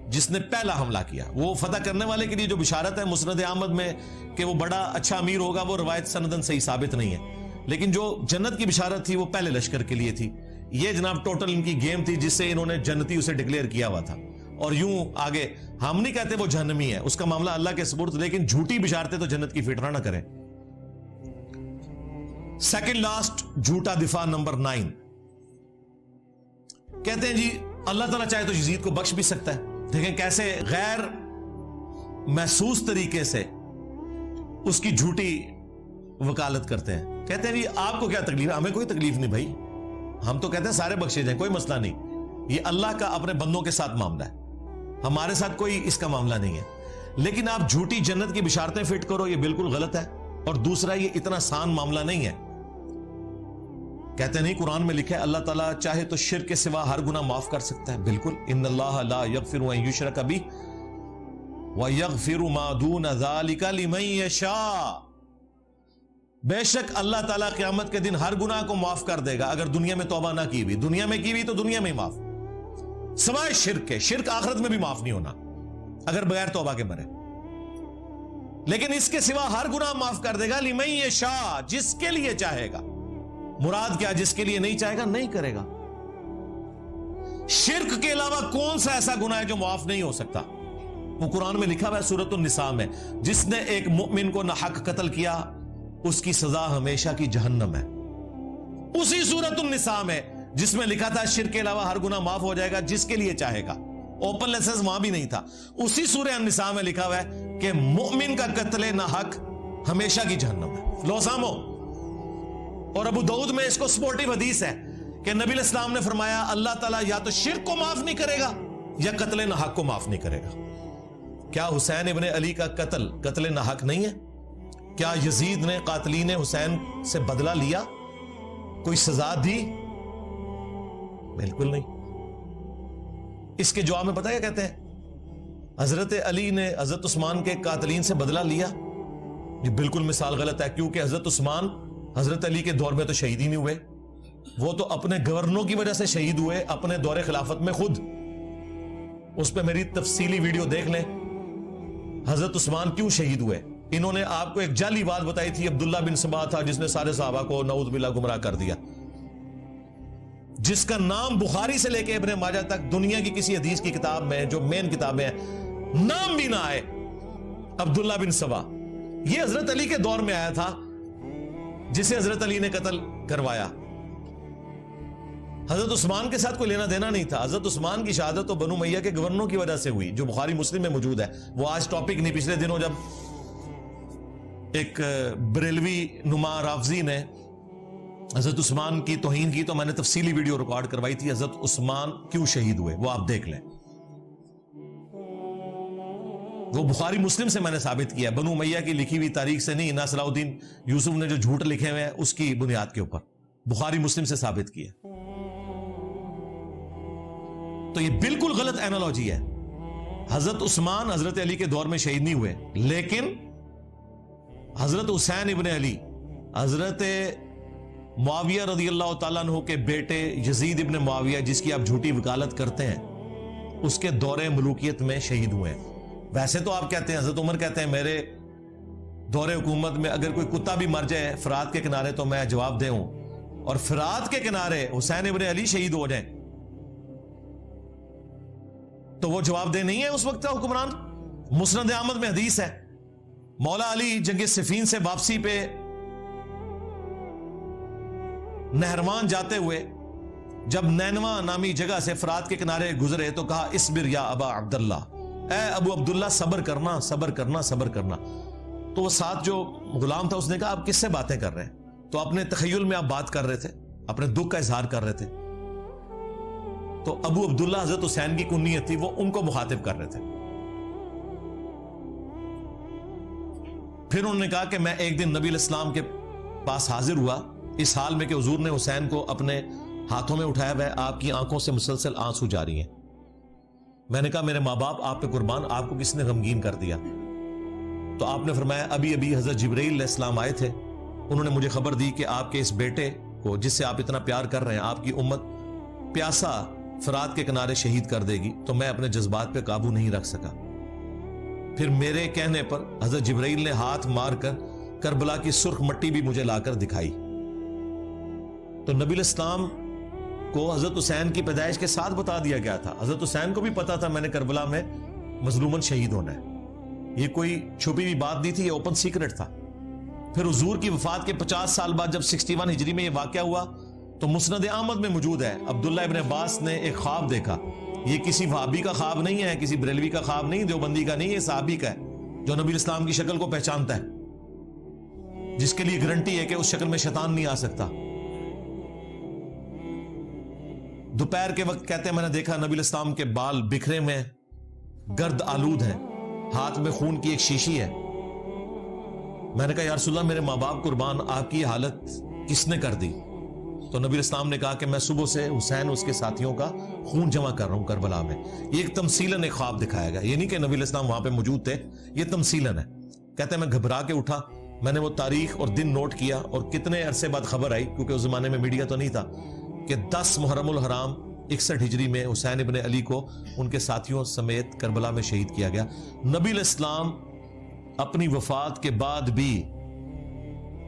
جس نے پہلا حملہ کیا. وہ فتح کرنے والے کے لیے جو بشارت ہے مسند احمد میں کہ وہ بڑا اچھا امیر ہوگا, وہ روایت سندن صحیح ثابت نہیں ہے. لیکن جو جنت کی بشارت تھی وہ پہلے لشکر کے لیے تھی یہ جناب ٹوٹل ان کی گیم تھی جس سے انہوں نے جنتی اسے ڈکلیئر کیا ہوا تھا. اور یوں آگے ہم نہیں کہتے وہ جہنمی ہے, اس کا معاملہ اللہ کے سپرد, لیکن جھوٹی بشارتیں تو جنت کی فٹرا نہ کریں. سیکنڈ لاسٹ جھوٹا دفاع نمبر 9. کہتے ہیں جی اللہ تعالیٰ چاہے تو یزید کو بخش بھی سکتا ہے. دیکھیں کیسے غیر محسوس طریقے سے اس کی جھوٹی وکالت کرتے ہیں. کہتے ہیں جی آپ کو کیا تکلیف ہے؟ ہمیں کوئی تکلیف نہیں بھائی, ہم تو کہتے ہیں سارے بخشے جائیں, کوئی مسئلہ نہیں. یہ اللہ کا اپنے بندوں کے ساتھ معاملہ ہے, ہمارے ساتھ کوئی اس کا معاملہ نہیں ہے. لیکن آپ جھوٹی جنت کی بشارتیں فٹ کرو, یہ بالکل غلط ہے. اور دوسرا یہ اتنا آسان معاملہ نہیں ہے. کہتے نہیں قرآن میں لکھا ہے اللہ تعالیٰ چاہے تو شرک کے سوا ہر گناہ معاف کر سکتا ہے. بالکل, ان اللہ لا یغفر ان یشرک بہ ویغفر ما دون ذلک لمن یشاء. بے شک اللہ تعالیٰ قیامت کے دن ہر گناہ کو معاف کر دے گا اگر دنیا میں توبہ نہ کی ہوئی. دنیا میں کی ہوئی تو دنیا میں ہی معاف, سوائے شرک کے. شرک آخرت میں بھی معاف نہیں ہونا اگر بغیر توبہ کے مرے. لیکن اس کے سوا ہر گناہ معاف کر دے گا لمن یشاء, جس کے لیے چاہے گا. مراد کیا؟ جس کے لیے نہیں چاہے گا نہیں کرے گا. شرک کے علاوہ کون سا ایسا گناہ ہے جو معاف نہیں ہو سکتا؟ وہ قرآن میں لکھا ہوا ہے سورۃ النساء میں, جس نے ایک مؤمن کو ناحق قتل کیا اس کی سزا ہمیشہ کی جہنم ہے. اسی سورۃ النساء میں جس میں لکھا تھا شرک کے علاوہ ہر گناہ معاف ہو جائے گا جس کے لیے چاہے گا, اوپن لائسنس وہاں بھی نہیں تھا. اسی سورہ النساء میں لکھا ہوا ہے کہ مومن کا قتل ناحق ہمیشہ کی جہنم ہے. لو سامو. اور ابو داؤد میں اس کو سپورٹیو حدیث ہے کہ نبی علیہ السلام نے فرمایا اللہ تعالیٰ یا تو شرک کو معاف نہیں کرے گا یا قتل ناحق کو معاف نہیں کرے گا. کیا حسین ابن علی کا قتل ناحق نہیں ہے؟ کیا یزید نے قاتلین حسین سے بدلہ لیا, کوئی سزا دی؟ بالکل نہیں. اس کے جواب میں پتہ کیا کہتے ہیں؟ حضرت علی نے حضرت عثمان کے قاتلین سے بدلہ لیا. یہ بالکل مثال غلط ہے, کیونکہ حضرت عثمان حضرت علی کے دور میں تو شہید ہی نہیں ہوئے, وہ تو اپنے گورنروں کی وجہ سے شہید ہوئے اپنے دور خلافت میں خود. اس پہ میری تفصیلی ویڈیو دیکھ لیں حضرت عثمان کیوں شہید ہوئے. انہوں نے آپ کو ایک جعلی بات بتائی تھی, عبداللہ بن سبا تھا جس نے سارے صحابہ کو نعوذ باللہ گمراہ کر دیا, جس کا نام بخاری سے لے کے ابن ماجہ تک دنیا کی کسی حدیث کی کتاب میں جو مین کتابیں ہیں نام بھی نہ آئے. عبداللہ بن سبا یہ حضرت علی کے دور میں آیا تھا جسے حضرت علی نے قتل کروایا. حضرت عثمان کے ساتھ کوئی لینا دینا نہیں تھا. حضرت عثمان کی شہادت تو بنو امیہ کے گورنروں کی وجہ سے ہوئی, جو بخاری مسلم میں موجود ہے. وہ آج ٹاپک نہیں. پچھلے دنوں جب ایک بریلوی نما رافضی نے حضرت عثمان کی توہین کی تو میں نے تفصیلی ویڈیو ریکارڈ کروائی تھی حضرت عثمان کیوں شہید ہوئے, وہ آپ دیکھ لیں. وہ بخاری مسلم سے میں نے ثابت کیا, بنو امیہ کی لکھی ہوئی تاریخ سے نہیں, صلاح الدین یوسف نے جو جھوٹ لکھے ہوئے ہیں اس کی بنیاد کے اوپر بخاری مسلم سے ثابت کیا. تو یہ بالکل غلط اینالوجی ہے. حضرت عثمان حضرت علی کے دور میں شہید نہیں ہوئے, لیکن حضرت حسین ابن علی حضرت معاویہ رضی اللہ تعالیٰ عنہ کے بیٹے یزید ابن معاویہ جس کی آپ جھوٹی وکالت کرتے ہیں اس کے دور ملوکیت میں شہید ہوئے ہیں. ویسے تو آپ کہتے ہیں, حضرت عمر کہتے ہیں میرے دور حکومت میں اگر کوئی کتا بھی مر جائے فرات کے کنارے تو میں جواب دے ہوں, اور فرات کے کنارے حسین ابن علی شہید ہو جائیں تو وہ جواب دہ نہیں ہے اس وقت کا حکمران. مسند احمد میں حدیث ہے مولا علی جنگ صفین سے واپسی پہ نہروان جاتے ہوئے جب نینوا نامی جگہ سے فرات کے کنارے گزرے تو کہا اصبر یا ابا عبداللہ, اے ابو عبداللہ صبر کرنا صبر کرنا صبر کرنا. تو وہ ساتھ جو غلام تھا اس نے کہا آپ کس سے باتیں کر رہے ہیں؟ تو اپنے تخیل میں آپ بات کر رہے تھے, اپنے دکھ کا اظہار کر رہے تھے. تو ابو عبداللہ حضرت حسین کی کنیت تھی, وہ ان کو مخاطب کر رہے تھے. پھر انہوں نے کہا کہ میں ایک دن نبی علیہ السلام کے پاس حاضر ہوا اس حال میں کہ حضور نے حسین کو اپنے ہاتھوں میں اٹھایا ہوا ہے, آپ کی آنکھوں سے مسلسل آنسو جاری ہیں. میں نے کہا میرے ماں باپ آپ پہ قربان, آپ کو کس نے غمگین کر دیا؟ تو آپ نے فرمایا ابھی ابھی حضرت جبرائیل علیہ السلام آئے تھے, انہوں نے مجھے خبر دی کہ آپ کے اس بیٹے کو جس سے آپ اتنا پیار کر رہے ہیں آپ کی امت پیاسا فرات کے کنارے شہید کر دے گی. تو میں اپنے جذبات پہ قابو نہیں رکھ سکا. پھر میرے کہنے پر حضرت جبرائیل نے ہاتھ مار کر کربلا کی سرخ مٹی بھی مجھے لا کر دکھائی. تو نبی علیہ السلام کو حضرت حسین کی پیدائش کے ساتھ بتا دیا گیا تھا. حضرت حسین کو بھی پتا تھا میں نے کربلا میں مظلوماً شہید ہونا ہے. یہ کوئی چھپی ہوئی بات نہیں تھی, یہ اوپن سیکرٹ تھا. پھر حضور کی وفات کے 50 سال بعد جب 61 ہجری میں یہ واقعہ ہوا تو مسند احمد میں موجود ہے, عبداللہ ابن عباس نے ایک خواب دیکھا. یہ کسی وہابی کا خواب نہیں ہے, کسی بریلوی کا خواب نہیں, دیوبندی کا نہیں, یہ صحابی کا ہے جو نبی اسلام کی شکل کو پہچانتا ہے, جس کے لیے گارنٹی ہے کہ اس شکل میں شیطان نہیں آ سکتا. دوپہر کے وقت کہتے ہیں میں نے دیکھا نبی اسلام کے بال بکھرے میں گرد آلود ہیں, ہاتھ میں خون کی ایک شیشی ہے. میں نے کہا یا رسول اللہ میرے ماں باپ قربان, آپ کی حالت کس نے کر دی؟ تو نبی اسلام نے کہا کہ میں صبح سے حسین اس کے ساتھیوں کا خون جمع کر رہا ہوں کربلا میں. یہ ایک تمثیلاً ایک خواب دکھایا گیا, یہ نہیں کہ نبی اسلام وہاں پہ موجود تھے, یہ تمثیلاً ہے. کہتے ہیں میں گھبرا کے اٹھا, میں نے وہ تاریخ اور دن نوٹ کیا اور کتنے عرصے بعد خبر آئی, کیونکہ اس زمانے میں میڈیا تو نہیں تھا, کہ 10 محرم الحرام 61 ہجری میں حسین ابن علی کو ان کے ساتھیوں سمیت کربلا میں شہید کیا گیا. نبی الاسلام اپنی وفات کے بعد بھی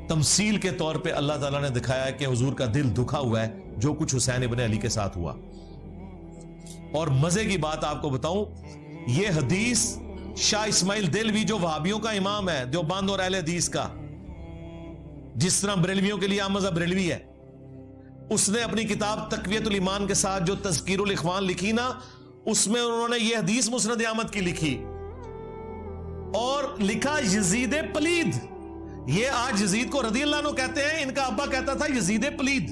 تمثیل کے طور پہ اللہ تعالیٰ نے دکھایا کہ حضور کا دل دکھا ہوا ہے جو کچھ حسین ابن علی کے ساتھ ہوا. اور مزے کی بات آپ کو بتاؤں, یہ حدیث شاہ اسماعیل دہلوی جو وہابیوں کا امام ہے, دیوبند اور اہل حدیث کا, جس طرح بریلویوں کے لیے عام مذہب بریلوی ہے, اس نے اپنی کتاب تقویت الایمان کے ساتھ جو تذکیر الاخوان لکھی نا, اس میں انہوں نے یہ حدیث مسند احمد کی لکھی اور لکھا یزید پلید. یہ آج یزید کو رضی اللہ عنہ کہتے ہیں, ان کا ابا کہتا تھا یزید پلید.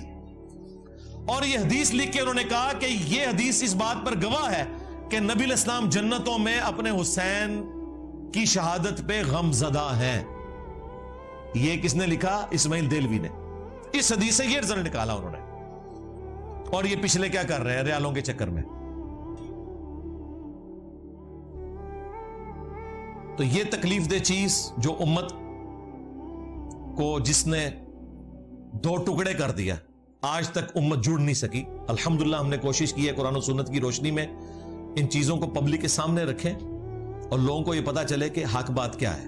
اور یہ حدیث لکھ کے انہوں نے کہا کہ یہ حدیث اس بات پر گواہ ہے کہ نبی الاسلام جنتوں میں اپنے حسین کی شہادت پہ غم زدہ ہیں. یہ کس نے لکھا؟ اسماعیل دہلوی نے. اس حدیث سے یہ رزلٹ نکالا انہوں نے. اور یہ پچھلے کیا کر رہے ہیں ریالوں کے چکر میں. تو یہ تکلیف دہ چیز جو امت کو جس نے 2 ٹکڑے کر دیا, آج تک امت جڑ نہیں سکی. الحمدللہ ہم نے کوشش کی ہے قرآن و سنت کی روشنی میں ان چیزوں کو پبلک کے سامنے رکھیں اور لوگوں کو یہ پتا چلے کہ حق بات کیا ہے.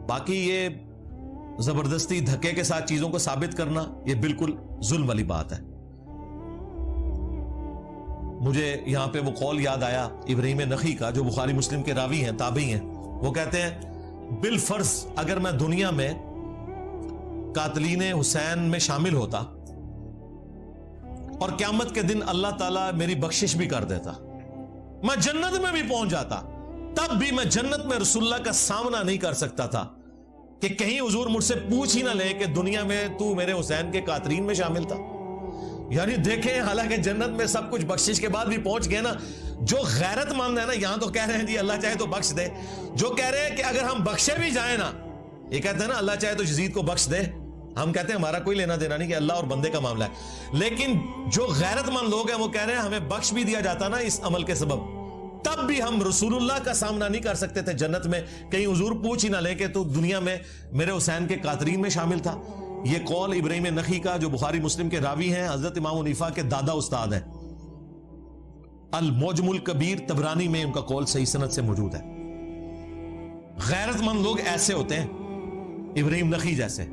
باقی یہ زبردستی دھکے کے ساتھ چیزوں کو ثابت کرنا یہ بالکل ظلم والی بات ہے. مجھے یہاں پہ وہ قول یاد آیا ابراہیم نخعی کا, جو بخاری مسلم کے راوی ہیں, تابعی ہیں. وہ کہتے ہیں بالفرض اگر میں دنیا میں قاتلین حسین میں شامل ہوتا اور قیامت کے دن اللہ تعالیٰ میری بخشش بھی کر دیتا, میں جنت میں بھی پہنچ جاتا, تب بھی میں جنت میں رسول اللہ کا سامنا نہیں کر سکتا تھا کہ کہیں حضور مجھ سے پوچھ ہی نہ لے کہ دنیا میں تو میرے حسین کے قاتلین میں شامل تھا. یعنی دیکھیں, حالانکہ جنت میں سب کچھ بخشش کے بعد بھی پہنچ گئے نا. جو غیرت مند ہے نا, یہاں تو کہہ رہے ہیں جی اللہ چاہے تو بخش دے, جو کہہ رہے ہیں کہ اگر ہم بخشے بھی جائیں نا, یہ کہتے ہیں نا اللہ چاہے تو یزید کو بخش دے, ہم کہتے ہیں ہمارا کوئی لینا دینا نہیں کہ اللہ اور بندے کا معاملہ ہے. لیکن جو غیرت مند لوگ ہیں وہ کہہ رہے ہیں ہمیں بخش بھی دیا جاتا نا اس عمل کے سبب, تب بھی ہم رسول اللہ کا سامنا نہیں کر سکتے تھے جنت میں, کہیں حضور پوچھ ہی نہ لے کہ تو دنیا میں میرے حسین کے قاتلین میں شامل تھا. یہ قول ابراہیم نخعی کا, جو بخاری مسلم کے راوی ہیں, حضرت امام حنیفہ کے دادا استاد ہیں. المعجم الکبیر طبرانی میں ان کا قول صحیح سند سے موجود ہے. غیرت مند لوگ ایسے ہوتے ہیں, ابراہیم نخعی جیسے.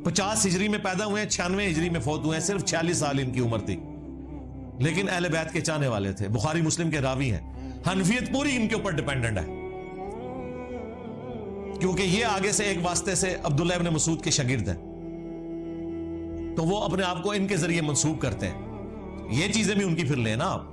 50 ہجری میں پیدا ہوئے ہیں, 96 ہجری میں فوت ہوئے ہیں, صرف 46 سال ان کی عمر تھی, لیکن اہل بیت کے چاہنے والے تھے, بخاری مسلم کے راوی ہیں. حنفیت پوری ان کے اوپر ڈیپینڈنٹ ہے, کیونکہ یہ آگے سے ایک واسطے سے عبداللہ ابن مسعود کے شاگرد ہیں, تو وہ اپنے آپ کو ان کے ذریعے منسوب کرتے ہیں. یہ چیزیں بھی ان کی پھر لینا آپ.